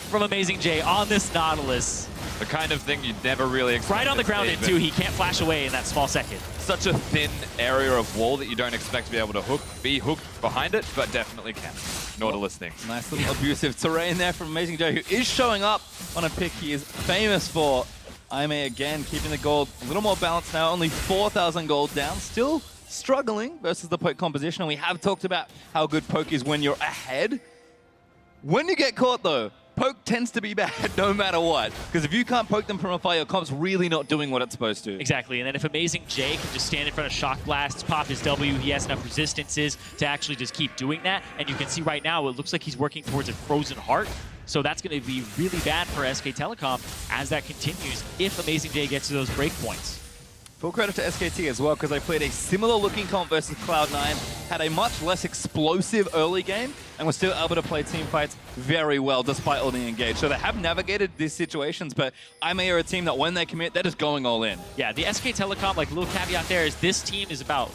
from Amazing J on this Nautilus. The kind of thing you'd never really expect. Right on the grounded too. He can't flash away in that small second. Such a thin area of wall that you don't expect to be able to be hooked behind it, but definitely can. Nautilus things. Nice little abusive terrain there from Amazing Joe, who is showing up on a pick he is famous for. Aime again keeping the gold a little more balanced now, only 4,000 gold down, still struggling versus the poke composition. And we have talked about how good poke is when you're ahead. When you get caught though, poke tends to be bad no matter what. Because if you can't poke them from afar, your comp's really not doing what it's supposed to. Exactly, and then if Amazing J can just stand in front of Shock Blasts, pop his W, he has enough resistances to actually just keep doing that. And you can see right now, it looks like he's working towards a Frozen Heart. So that's going to be really bad for SK Telecom as that continues if Amazing J gets to those breakpoints. Full credit to SKT as well, because they played a similar looking comp versus Cloud9, had a much less explosive early game, and were still able to play team fights very well despite all the engage. So they have navigated these situations, but IMA are a team that when they commit, they're just going all in. Yeah, the SK Telecom, like, little caveat there is this team is about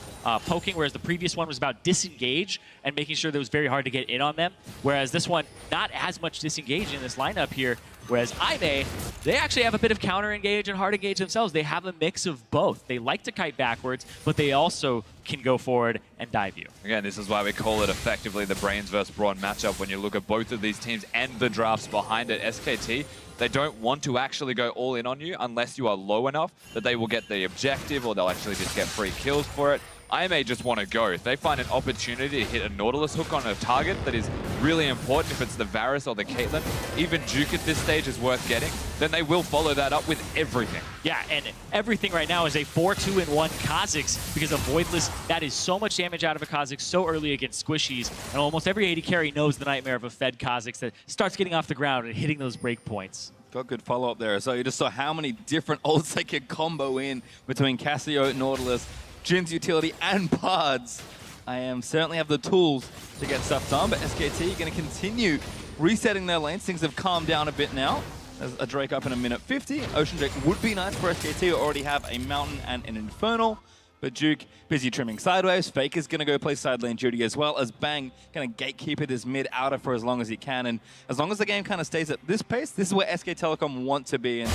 poking, whereas the previous one was about disengage and making sure that it was very hard to get in on them. Whereas this one, not as much disengage in this lineup here. Whereas IMA, they actually have a bit of counter engage and hard engage themselves. They have a mix of both. They like to kite backwards, but they also can go forward and dive you. Again, this is why we call it effectively the Brains versus Brawn matchup. When you look at both of these teams and the drafts behind it, SKT, they don't want to actually go all in on you unless you are low enough that they will get the objective or they'll actually just get free kills for it. IMA just want to go. If they find an opportunity to hit a Nautilus hook on a target that is really important, if it's the Varus or the Caitlyn, even Duke at this stage is worth getting, then they will follow that up with everything. Yeah, and everything right now is a 4-2-1 Kha'Zix because of Voidless. That is so much damage out of a Kha'Zix so early against squishies, and almost every AD carry knows the nightmare of a fed Kha'Zix that starts getting off the ground and hitting those breakpoints. Got good follow-up there. So you just saw how many different ults they could combo in between Cassio, Nautilus, Jin's utility, and Pards. I certainly have the tools to get stuff done, but SKT are going to continue resetting their lanes. Things have calmed down a bit now. There's a Drake up in a minute 50. Ocean Drake would be nice for SKT, who already have a Mountain and an Infernal. But Duke busy trimming sideways. Faker's going to go play side lane duty as well, as Bang going to gatekeep this mid-outer for as long as he can. And as long as the game kind of stays at this pace, this is where SK Telecom want to be. And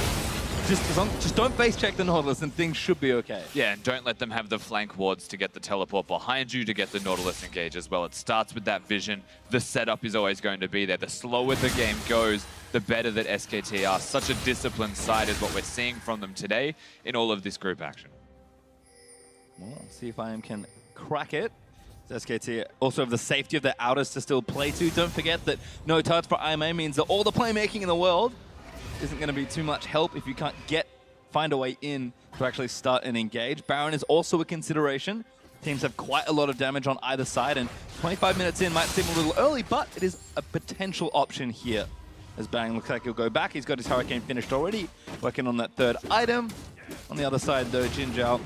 just don't face check the Nautilus and things should be okay. Yeah, and don't let them have the flank wards to get the teleport behind you to get the Nautilus engage as well. It starts with that vision. The setup is always going to be there. The slower the game goes, the better that SKT are. Such a disciplined side is what we're seeing from them today in all of this group action. Well, see if IM can crack it. SKT also have the safety of their outers to still play to. Don't forget that no touch for IMA means that all the playmaking in the world isn't going to be too much help if you can't find a way in to actually start and engage. Baron is also a consideration. Teams have quite a lot of damage on either side, and 25 minutes in might seem a little early, but it is a potential option here. As Bang looks like he'll go back. He's got his Hurricane finished already, working on that third item. On the other side, though, Jinjiao,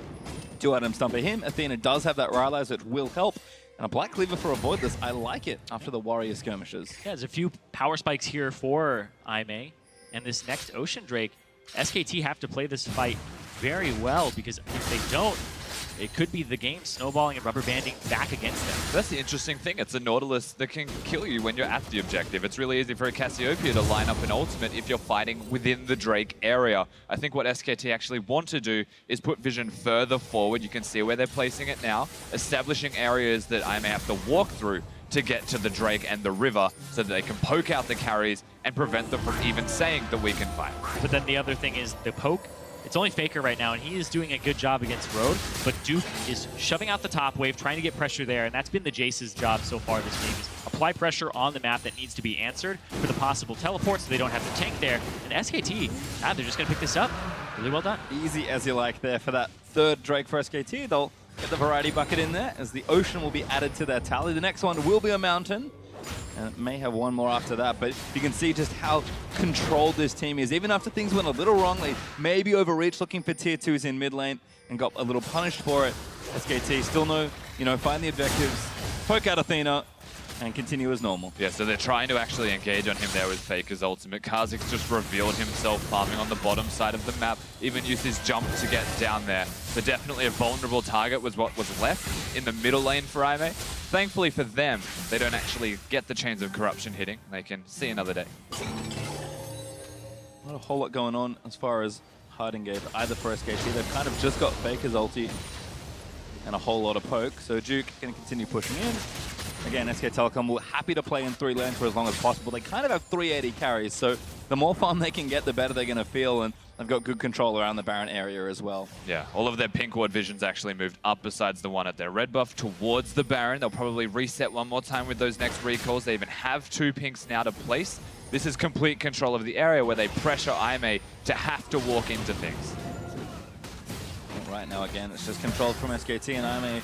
2 items done for him. Athena does have that Rylai's, which will help. And a Black Cleaver for a Voidless. I like it after the Warrior skirmishes. Yeah, there's a few power spikes here for IMA. And this next Ocean Drake, SKT have to play this fight very well, because if they don't, it could be the game snowballing and rubber banding back against them. That's the interesting thing. It's a Nautilus that can kill you when you're at the objective. It's really easy for a Cassiopeia to line up an ultimate if you're fighting within the Drake area. I think what SKT actually want to do is put vision further forward. You can see where they're placing it now, establishing areas that I may have to walk through to get to the Drake and the river so that they can poke out the carries and prevent them from even saying that we can fight. But then the other thing is the poke. It's only Faker right now, and he is doing a good job against Road, but Duke is shoving out the top wave, trying to get pressure there, and that's been the Jace's job so far this game, is apply pressure on the map that needs to be answered for the possible teleport so they don't have the tank there. And SKT, they're just going to pick this up. Really well done. Easy as you like there for that third Drake for SKT. They'll get the Variety Bucket in there, as the Ocean will be added to their tally. The next one will be a Mountain. And it may have one more after that, but you can see just how controlled this team is. Even after things went a little wrong, they maybe overreached looking for tier 2s in mid lane and got a little punished for it. SKT still know, find the objectives, poke out Athena, and continue as normal. Yeah, so they're trying to actually engage on him there with Faker's ultimate. Kha'Zix just revealed himself farming on the bottom side of the map, even used his jump to get down there. So definitely a vulnerable target was what was left in the middle lane for IMA. Thankfully for them, they don't actually get the Chains of Corruption hitting. They can see another day. Not a whole lot going on as far as hard engage, either for SKT. They've kind of just got Faker's ulti and a whole lot of poke. So Duke going to continue pushing in. Again, SK Telecom will happy to play in 3 lanes for as long as possible. They kind of have 380 carries, so the more farm they can get, the better they're going to feel. And They've got good control around the Baron area as well. Yeah, all of their pink ward visions actually moved up besides the one at their red buff towards the Baron. They'll probably reset one more time with those next recalls. They even have 2 pinks now to place. This is complete control of the area where they pressure Aimee to have to walk into things. Right now, again, it's just controlled from SKT, and Aimee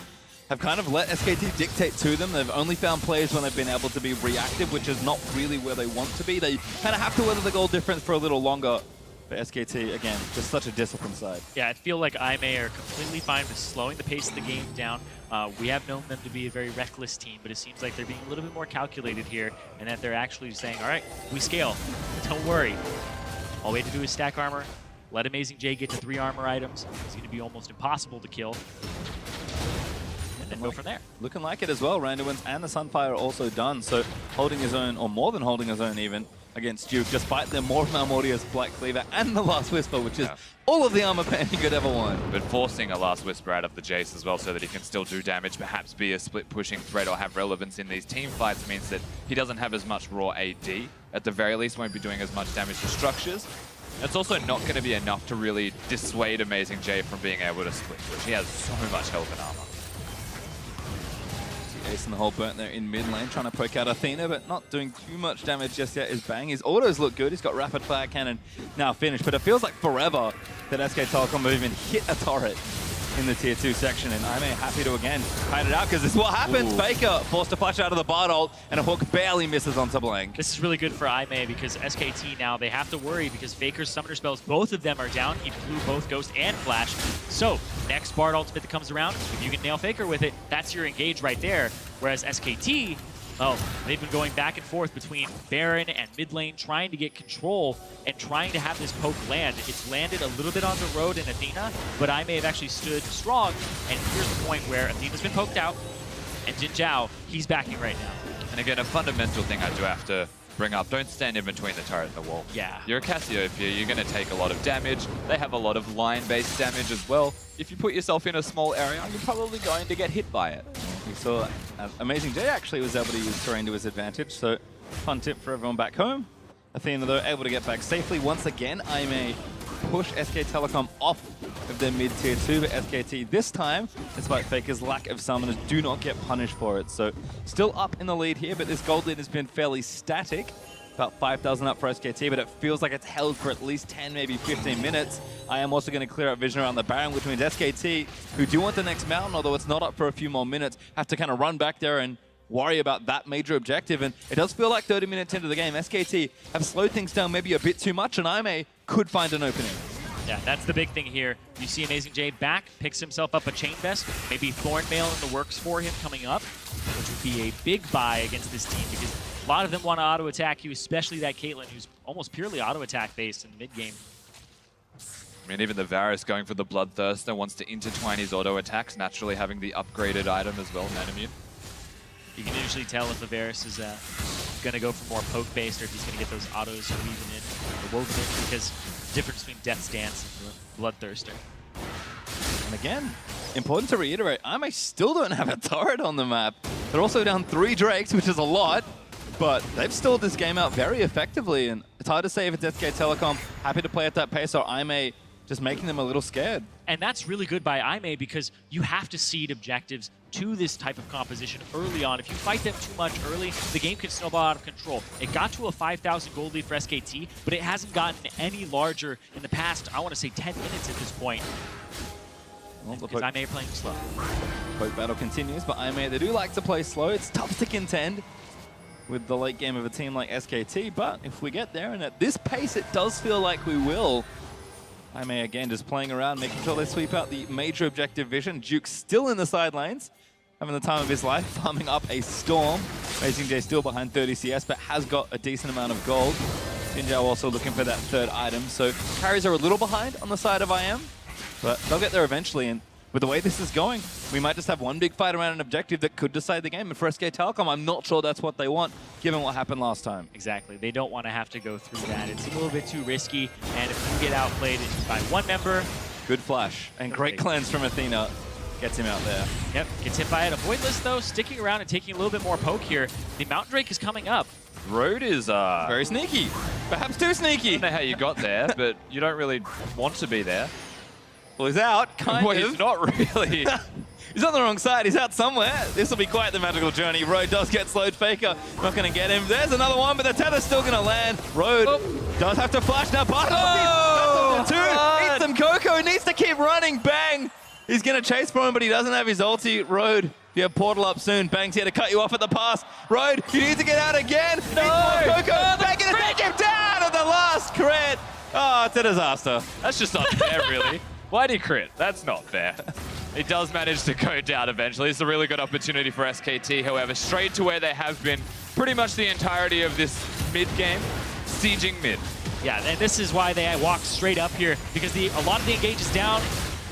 have kind of let SKT dictate to them. They've only found plays when they've been able to be reactive, which is not really where they want to be. They kind of have to weather the goal difference for a little longer. But SKT, again, just such a disciplined side. Yeah, I feel like Aimee are completely fine with slowing the pace of the game down. We have known them to be a very reckless team, but it seems like they're being a little bit more calculated here, and that they're actually saying, all right, we scale. Don't worry. All we have to do is stack armor, let Amazing J get to 3 armor items. It's going to be almost impossible to kill. And then go from there. Looking like it as well. Randuin's and the Sunfire are also done, so holding his own, or more than holding his own even, against Duke, despite their more Malmortius, Black Cleaver, and the Last Whisper, which is all of the armor pen he could ever want. But forcing a Last Whisper out of the Jace as well so that he can still do damage, perhaps be a split pushing threat or have relevance in these team fights means that he doesn't have as much raw AD. At the very least, won't be doing as much damage to structures. It's also not going to be enough to really dissuade Amazing J from being able to split push. He has so much health and armor. Ace in the hole burnt there in mid lane, trying to poke out Athena, but not doing too much damage just yet is Bang. His autos look good. He's got rapid fire cannon now finished, but it feels like forever that SK Telecom have even hit a turret in the tier 2 section, and I'm happy to again hide it out because this is what happens. Faker forced to flash out of the Bard ult, and a hook barely misses onto Blank. This is really good for Aimee because SKT now, they have to worry because Faker's summoner spells, both of them are down. He blew both Ghost and Flash. So, next Bard ultimate that comes around, if you can nail Faker with it, that's your engage right there. Whereas SKT, oh, they've been going back and forth between Baron and mid lane, trying to get control and trying to have this poke land. It's landed a little bit on the road in Athena, but Aimee have actually stood strong. And here's the point where Athena's been poked out, and Jin Zhao, he's backing right now. And again, a fundamental thing I do have to bring up, don't stand in between the turret and the wall. Yeah. You're a Cassiopeia, you're going to take a lot of damage. They have a lot of line-based damage as well. If you put yourself in a small area, you're probably going to get hit by it. We saw Amazing J actually was able to use terrain to his advantage, so fun tip for everyone back home. Athena, though, able to get back safely. Once again, Aimee push SK Telecom off of their mid-tier 2, but SKT this time, despite Faker's lack of summoners, do not get punished for it. So still up in the lead here, but this gold lead has been fairly static. About 5,000 up for SKT, but it feels like it's held for at least 10, maybe 15 minutes. I am also going to clear out vision around the Baron, which means SKT, who do want the next mountain, although it's not up for a few more minutes, have to kind of run back there and worry about that major objective. And it does feel like 30 minutes into the game, SKT have slowed things down maybe a bit too much, and Aimee could find an opening. Yeah, that's the big thing here. You see Amazing J back, picks himself up a Chain Vest, maybe Thornmail in the works for him coming up, which would be a big buy against this team because a lot of them want to auto-attack you, especially that Caitlyn, who's almost purely auto-attack based in the mid-game. I mean, even the Varus going for the Bloodthirster wants to intertwine his auto attacks, naturally having the upgraded item as well, Manamune. You can usually tell if the Varus is going to go for more poke-based or if he's going to get those autos weaving in or woven in because the difference between Death's Dance and the Bloodthirster. And again, important to reiterate, Aimee still don't have a turret on the map. They're also down 3 Drakes, which is a lot, but they've stalled this game out very effectively, and it's hard to say if it's SK Telecom happy to play at that pace or Aimee just making them a little scared. And that's really good by Aimee because you have to seed objectives to this type of composition early on. If you fight them too much early, the game can snowball out of control. It got to a 5,000 gold lead for SKT, but it hasn't gotten any larger in the past, I want to say 10 minutes at this point. Well, Because Aimee are playing slow. Poke battle continues, but Aimee, they do like to play slow. It's tough to contend with the late game of a team like SKT, but if we get there, and at this pace it does feel like we will, Aimee again just playing around, making sure they sweep out the major objective vision. Duke's still in the side lanes, having the time of his life, farming up a Storm. Amazing J still behind 30 CS, but has got a decent amount of gold. Jin Zhao also looking for that 3rd item, so carries are a little behind on the side of IM, but they'll get there eventually, and with the way this is going, we might just have one big fight around an objective that could decide the game. And for SK Telecom, I'm not sure that's what they want, given what happened last time. Exactly. They don't want to have to go through that. It's a little bit too risky, and if you get outplayed by one member... Good flash, and great cleanse from Athena. Gets him out there. Yep, gets hit by it. Avoidless, though, sticking around and taking a little bit more poke here. The Mountain Drake is coming up. Road is Very sneaky. Perhaps too sneaky. I don't know how you got there, but you don't really want to be there. Well, he's out, kind Well, of. he's not really. He's on the wrong side. He's out somewhere. This will be quite the magical journey. Road does get slowed. Faker not going to get him. There's another one, but the tether's still going to land. Road does have to flash now. Bartol, two. Eats some Coco. Needs to keep running. Bang. He's going to chase for him, but he doesn't have his ulti. Road, you have portal up soon. Bang's here to cut you off at the pass. Road, you need to get out again. No. Coco, Bang going to take him down at the last crit. Oh, it's a disaster. That's just unfair, really. Why'd he crit? That's not fair. He does manage to go down eventually. It's a really good opportunity for SKT, however, straight to where they have been pretty much the entirety of this mid-game, sieging mid. Yeah, and this is why they walk straight up here, because a lot of the engage is down,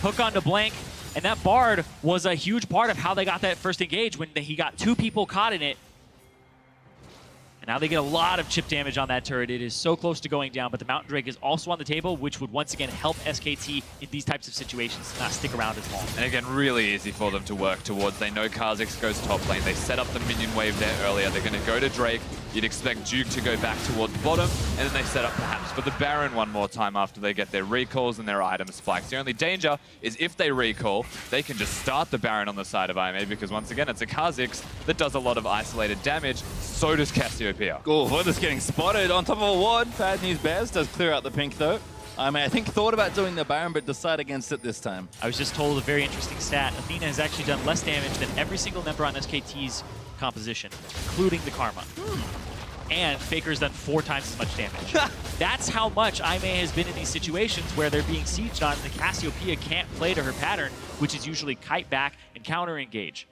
hook onto Blank, and that Bard was a huge part of how they got that first engage when he got 2 people caught in it. And now they get a lot of chip damage on that turret. It is so close to going down, but the Mountain Drake is also on the table, which would once again help SKT in these types of situations to not stick around as long. And again, really easy for them to work towards. They know Kha'Zix goes top lane. They set up the minion wave there earlier. They're going to go to Drake. You'd expect Duke to go back towards bottom, and then they set up perhaps for the Baron one more time after they get their recalls and their item spikes. The only danger is if they recall, they can just start the Baron on the side of IMA, because once again, it's a Kha'Zix that does a lot of isolated damage. So does Cassiopeia. Oh, Voidless getting spotted on top of a ward. Bad news bears does clear out the pink though. I think thought about doing the Baron, but decided against it this time. I was just told a very interesting stat. Athena has actually done less damage than every single member on SKT's composition, including the Karma. And Faker's done 4 times as much damage. That's how much IMA has been in these situations where they're being sieged on, and the Cassiopeia can't play to her pattern, which is usually kite back and counter engage.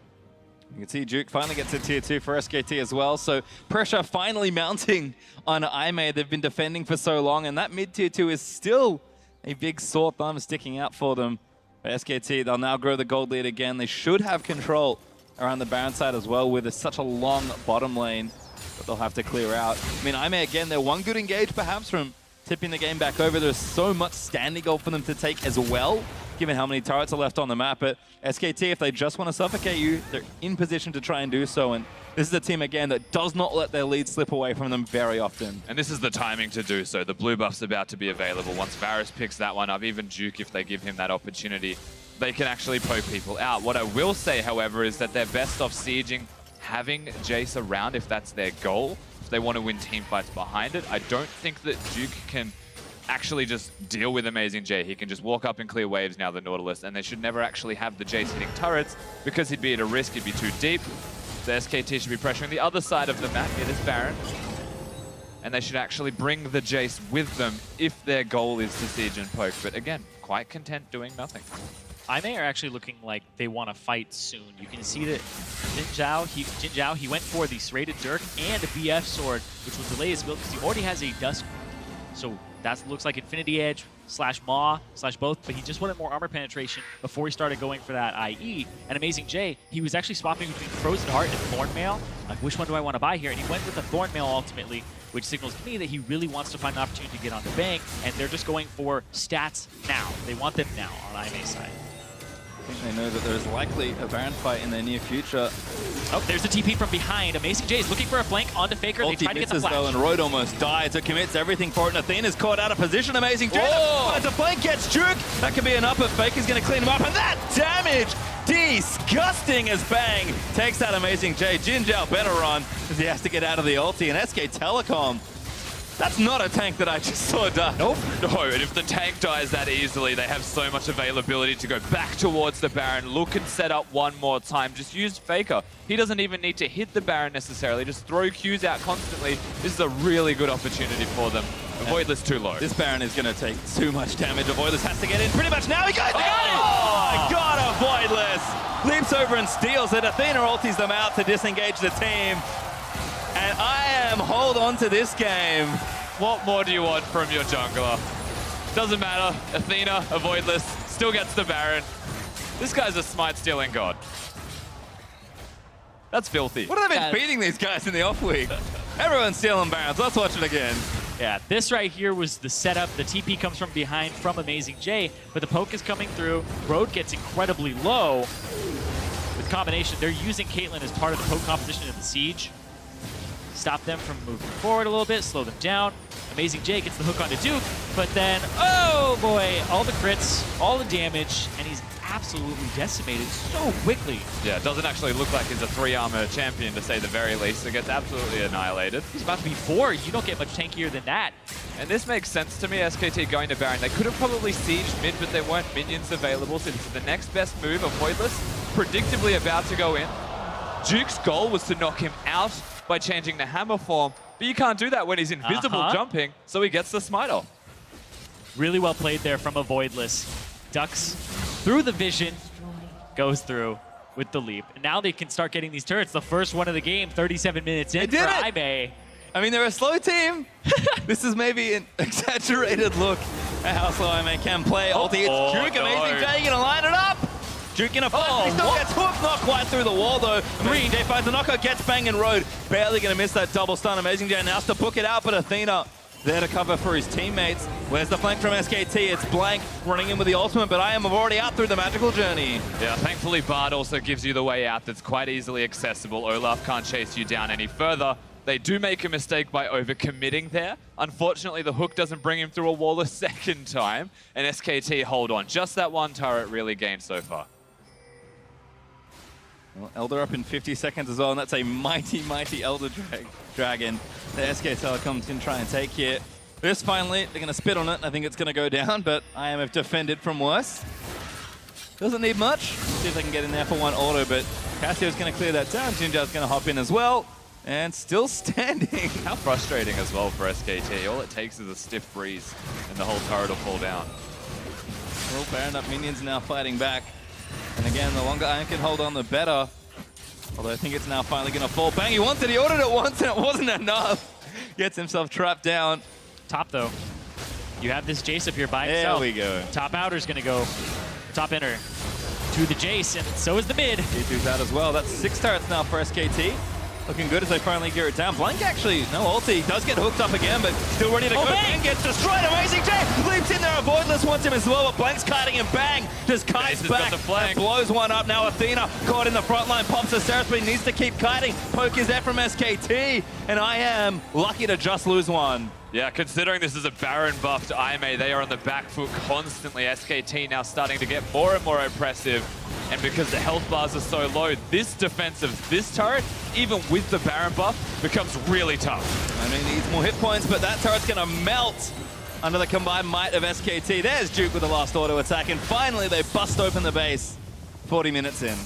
You can see Duke finally gets a tier 2 for SKT as well, so pressure finally mounting on IMA. They've been defending for so long, and that mid tier 2 is still a big sore thumb sticking out for them. For SKT, they'll now grow the gold lead again. They should have control around the Baron side as well with such a long bottom lane that they'll have to clear out. I mean, IMA, again, they're one good engage perhaps from tipping the game back over. There's so much standing gold for them to take as well, given how many turrets are left on the map. But SKT, if they just want to suffocate you, they're in position to try and do so. And this is a team, again, that does not let their lead slip away from them very often. And this is the timing to do so. The blue buff's about to be available. Once Varus picks that one up, even Duke, if they give him that opportunity, they can actually poke people out. What I will say, however, is that they're best off sieging, having Jace around if that's their goal, if they want to win team fights behind it. I don't think that Duke can actually just deal with Amazing J. He can just walk up and clear waves now, the Nautilus, and they should never actually have the Jace hitting turrets because he'd be at a risk, he'd be too deep. The SKT should be pressuring the other side of the map. It is Baron. And they should actually bring the Jace with them if their goal is to siege and poke. But again, quite content doing nothing. IMA are actually looking like they want to fight soon. You can see that Jin Zhao, he went for the serrated Dirk and a BF sword, which will delay his build because he already has a Dusk. So that looks like Infinity Edge / Maw / both, but he just wanted more armor penetration before he started going for that IE. And Amazing J, he was actually swapping between Frozen Heart and Thornmail. Like, which one do I want to buy here? And he went with the Thornmail ultimately, which signals to me that he really wants to find an opportunity to get on the bank, and they're just going for stats now. They want them now on IMA's side. I think they know that there's likely a Baron fight in their near future. Oh, there's a TP from behind. Amazing J is looking for a flank onto Faker. They try to get the flash. Though, and Royd almost died, so commits everything for it. And Athena's caught out of position. Amazing J finds a flank, gets Duke. That could be enough, but Faker's going to clean him up. And that damage, disgusting as Bang takes out Amazing J. Jin Zhao better run as he has to get out of the ulti. And SK Telecom, that's not a tank that I just saw die. Nope. No, and if the tank dies that easily, they have so much availability to go back towards the Baron, look and set up one more time. Just use Faker. He doesn't even need to hit the Baron necessarily. Just throw Qs out constantly. This is a really good opportunity for them. Avoidless too low. This Baron is going to take too much damage. Avoidless has to get in pretty much now. He goes in! Oh my god, Avoidless! Leaps over and steals it. Athena ultis them out to disengage the team. And I am hold on to this game. What more do you want from your jungler? Doesn't matter. Athena, Avoidless, still gets the Baron. This guy's a smite stealing god. That's filthy. What have they been beating these guys in the off week? Everyone's stealing Barons. Let's watch it again. Yeah, this right here was the setup. The TP comes from behind from Amazing J, but the poke is coming through. Road gets incredibly low. With combination, they're using Caitlyn as part of the poke composition of the siege. Stop them from moving forward a little bit, slow them down. Amazing J gets the hook onto Duke, but then, oh boy, all the crits, all the damage, and he's absolutely decimated so quickly. Yeah, it doesn't actually look like he's a 3-armor champion, to say the very least. It gets absolutely annihilated. He's about to be 4. You don't get much tankier than that. And this makes sense to me, SKT going to Baron. They could have probably sieged mid, but there weren't minions available, since the next best move of Voidless, predictably about to go in. Duke's goal was to knock him out by changing the hammer form, but you can't do that when he's invisible jumping, so he gets the smite off. Really well played there from a Voidless. Ducks through the vision, goes through with the leap. And now they can start getting these turrets. The first one of the game, 37 minutes in for IMA. I mean, they're a slow team. This is maybe an exaggerated look at how slow IMA can play. Ulti, it's Duke, Amazing J gonna line it up. Duke in a flash, he still gets hooked, not quite through the wall though. Amazing J finds the knockout, gets Bang and Road. Barely gonna miss that double stun. Amazing J now has to book it out, but Athena there to cover for his teammates. Where's the flank from SKT? It's Blank running in with the ultimate, but I am already out through the magical journey. Yeah, thankfully Bard also gives you the way out that's quite easily accessible. Olaf can't chase you down any further. They do make a mistake by overcommitting there. Unfortunately, the hook doesn't bring him through a wall a second time, and SKT hold on. Just that one turret really gained so far. Well, Elder up in 50 seconds as well, and that's a mighty, mighty Elder Dragon that SK Telecom's going to try and take here. This finally, they're going to spit on it, and I think it's going to go down, but IM have defended from worse. Doesn't need much. See if they can get in there for one auto, but Cassio's going to clear that down. Jinja's going to hop in as well, and still standing. How frustrating as well for SKT. All it takes is a stiff breeze, and the whole turret will fall down. Well, Baron up minions now fighting back. And again, the longer Iron can hold on, the better. Although I think it's now finally going to fall. Bang, he wanted, he ordered it once and it wasn't enough. Gets himself trapped down. Top though. You have this Jace up here by himself. There we go. Top outer's going to go. Top inner to the Jace, and so is the mid. G2's out as well. That's 6 turrets now for SKT. Looking good as they finally gear it down. Blank actually, no ulti, does get hooked up again, but still ready to go. Bang gets destroyed. Amazing J leaps in there. Voidless wants him as well, but Blank's kiting him. Bang just kites back and blows one up. Now Athena caught in the front line, pops the Ceres, but he needs to keep kiting. Poke is there from SKT, and I am lucky to just lose one. Yeah, considering this is a Baron buffed IMA, they are on the back foot constantly. SKT now starting to get more and more oppressive. And because the health bars are so low, this defense of this turret, even with the Baron buff, becomes really tough. I mean, he needs more hit points, but that turret's going to melt under the combined might of SKT. There's Duke with the last auto attack, and finally they bust open the base 40 minutes in.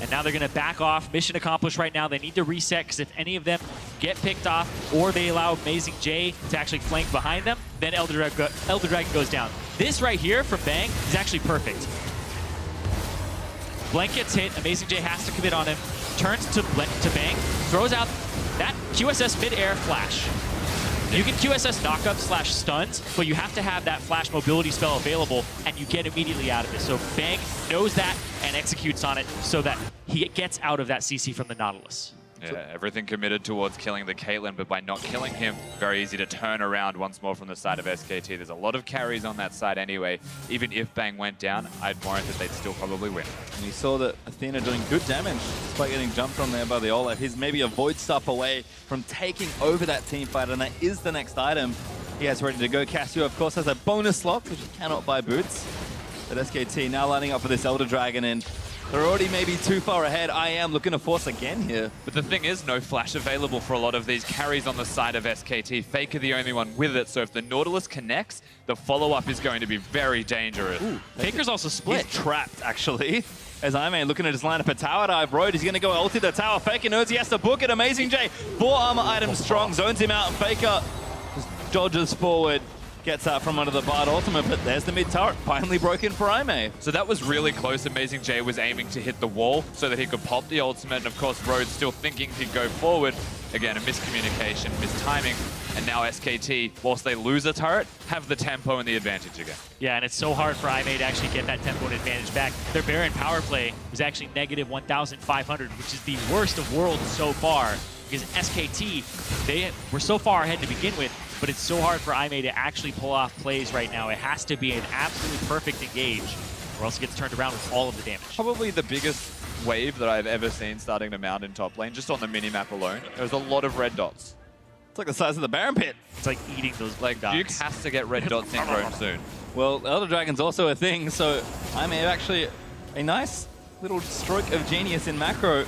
And now they're going to back off. Mission accomplished right now. They need to reset, because if any of them get picked off or they allow Amazing J to actually flank behind them, then Elder Dragon goes down. This right here from Bang is actually perfect. Blank gets hit. Amazing J has to commit on him. Turns to Bang. Throws out that QSS mid-air flash. You can QSS knockup / stuns, but you have to have that flash mobility spell available, and you get immediately out of it. So Bang knows that and executes on it so that he gets out of that CC from the Nautilus. Yeah, everything committed towards killing the Caitlyn, but by not killing him, very easy to turn around once more from the side of SKT. There's a lot of carries on that side anyway. Even if Bang went down, I'd warrant that they'd still probably win. And you saw that Athena doing good damage, despite getting jumped on there by the Olaf. He's maybe a Void Stuff away from taking over that team fight, and that is the next item he has ready to go. Cassio, of course, has a bonus slot, which you cannot buy boots. But SKT now lining up for this Elder Dragon, and they're already maybe too far ahead. I am looking to force again here. But the thing is, no flash available for a lot of these carries on the side of SKT. Faker the only one with it, so if the Nautilus connects, the follow-up is going to be very dangerous. Ooh, Faker's also split. He's trapped, actually. As Iman looking to just line up a tower dive. Road, he's going to go ulti the tower. Faker knows he has to book it. Amazing J, 4 armor items strong, zones him out, and Faker just dodges forward. Gets that from under the Bard ultimate, but there's the mid turret, finally broken for Aime. So that was really close. Amazing J was aiming to hit the wall so that he could pop the ultimate, and of course Rhodes still thinking he'd go forward. Again, a miscommunication, mistiming, and now SKT, whilst they lose a turret, have the tempo and the advantage again. Yeah, and it's so hard for IMA to actually get that tempo and advantage back. Their Baron power play was actually negative 1,500, which is the worst of worlds so far. Because SKT, they were so far ahead to begin with, but it's so hard for Aimee to actually pull off plays right now. It has to be an absolutely perfect engage, or else it gets turned around with all of the damage. Probably the biggest wave that I've ever seen starting to mount in top lane, just on the minimap alone. There's a lot of red dots. It's like the size of the Baron Pit. It's like eating those Like, dots. Duke has to get red dot syndrome soon. Well, Elder Dragon's also a thing, so I may have actually a nice little stroke of genius in macro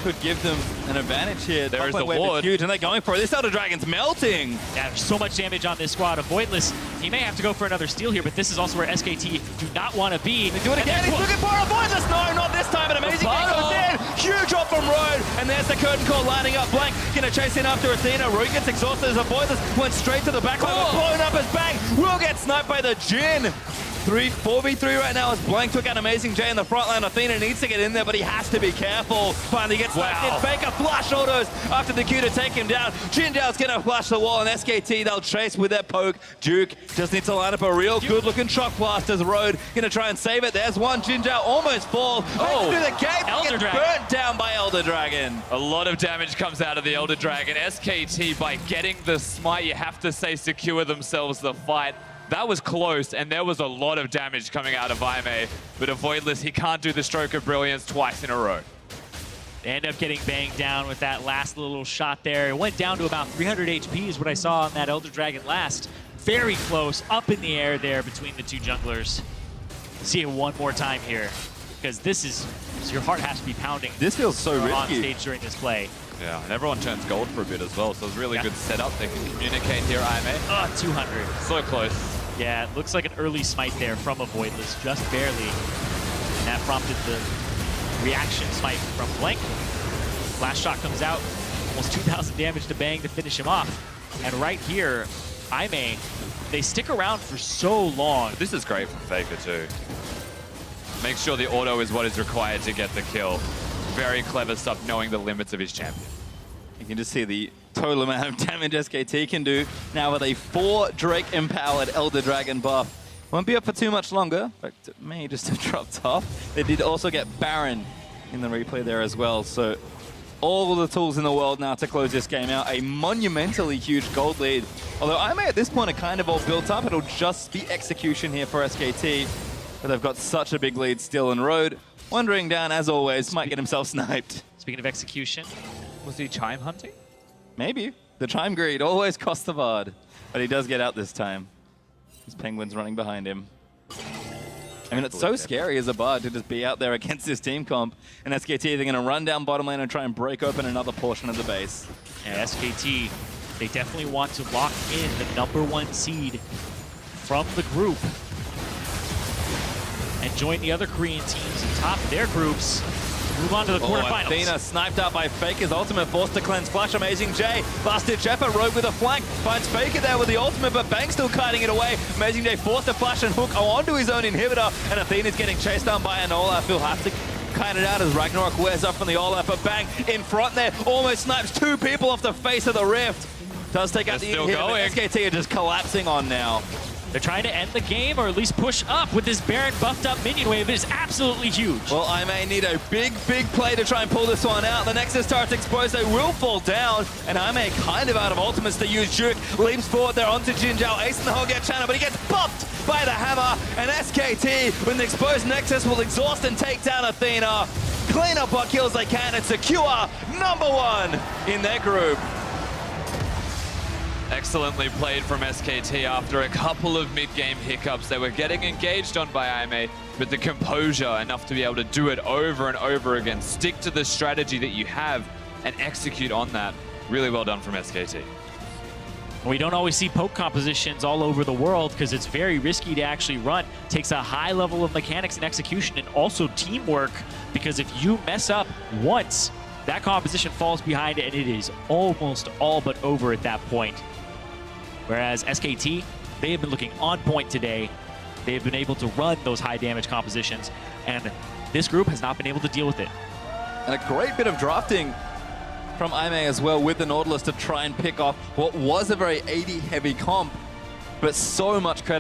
could give them an advantage here. There is Top the lane wave ward. huge, and they're going for it. This Elder Dragon's melting. Yeah, there's so much damage on this squad. Avoidless, he may have to go for another steal here, but this is also where SKT do not want to be. They do it again. He's looking for Avoidless. No, not this time. An amazing game goes in. Huge drop from Road, and there's the curtain call lining up. Blank gonna chase in after Athena. Road gets exhausted as Avoidless went straight to the back line. Blown up as Bang will get sniped by the Jhin. 4v3 right now as Blank took out Amazing J in the front line. Athena needs to get in there, but he has to be careful. Finally gets sniped in. Faker flash autos after the Q to take him down. Jhin Zhao's gonna flash the wall, and SKT, they'll chase with their poke. Duke just needs to line up a real good looking shock blast as Road gonna try and save it. There's one. Jhin Zhao almost falls. Through the gate, Elder gets Dragon. burnt down by Elder Dragon. A lot of damage comes out of the Elder Dragon. SKT, by getting the smite, you have to say, secure themselves the fight. That was close, and there was a lot of damage coming out of Aimee. But Avoidless, he can't do the stroke of brilliance twice in a row. They end up getting banged down with that last little shot there. It went down to about 300 HP is what I saw on that Elder Dragon last. Very close, up in the air there between the two junglers. See it one more time here, because this is, your heart has to be pounding. This feels so on risky. stage during this play. Yeah, and everyone turns gold for a bit as well, so it's really good setup. They can communicate here, Aimee. 200. So close. Yeah, it looks like an early smite there from Avoidless, just barely. And that prompted the reaction smite from Blank. Last shot comes out, almost 2,000 damage to Bang to finish him off. And right here, Aimee, they stick around for so long. This is great from Faker too. Make sure the auto is what is required to get the kill. Very clever stuff, knowing the limits of his champion. You can just see the total amount of damage SKT can do now with a 4 Drake-empowered Elder Dragon buff. Won't be up for too much longer. In fact, it may just have dropped off. They did also get Baron in the replay there as well. So all the tools in the world now to close this game out. A monumentally huge gold lead. Although Aimee at this point are kind of all built up. It'll just be execution here for SKT. But they've got such a big lead still in Road. Wandering down, as always, might get himself sniped. Speaking of execution, Was he chime hunting? Maybe. The Chime Greed always costs the Vard. But he does get out this time. His Penguin's running behind him. I mean, it's so scary as a Bard to just be out there against this team comp. And SKT, they're going to run down bottom lane and try and break open another portion of the base. and SKT, they definitely want to lock in the #1 seed from the group and join the other Korean teams atop their groups. Move on to the quarterfinals. Athena sniped out by Faker's ultimate, forced to cleanse flash. Amazing J busted Jeff at Rogue with a flank. Finds Faker there with the ultimate, but Bang still kiting it away. Amazing J forced to flash and hook onto his own inhibitor, and Athena's getting chased down by an Olaf. He'll have to kite it out as Ragnarok wears up from the Olaf, but Bang in front there almost snipes 2 people off the face of the rift. Does take out the inhibitor. SKT are just collapsing on now. They're trying to end the game, or at least push up with this Baron buffed up minion wave. It is absolutely huge. Well, I may need a big play to try and pull this one out. The Nexus turret's exposed, they will fall down, and I may kind of out of ultimates to use. Duke leaps forward there onto Jhin Zhao, acing the whole get channel, but he gets popped by the hammer, and SKT, with an exposed Nexus, will exhaust and take down Athena. Clean up what kills they can and secure #1 in their group. Excellently played from SKT after a couple of mid-game hiccups. They were getting engaged on by Aimee, but the composure enough to be able to do it over and over again. Stick to the strategy that you have and execute on that. Really well done from SKT. We don't always see poke compositions all over the world because it's very risky to actually run. Takes a high level of mechanics and execution and also teamwork, because if you mess up once, that composition falls behind and it is almost all but over at that point. Whereas SKT, they have been looking on point today. They have been able to run those high damage compositions, and this group has not been able to deal with it. And a great bit of drafting from Aimee as well with the Nautilus to try and pick off what was a very AD heavy comp, but so much credit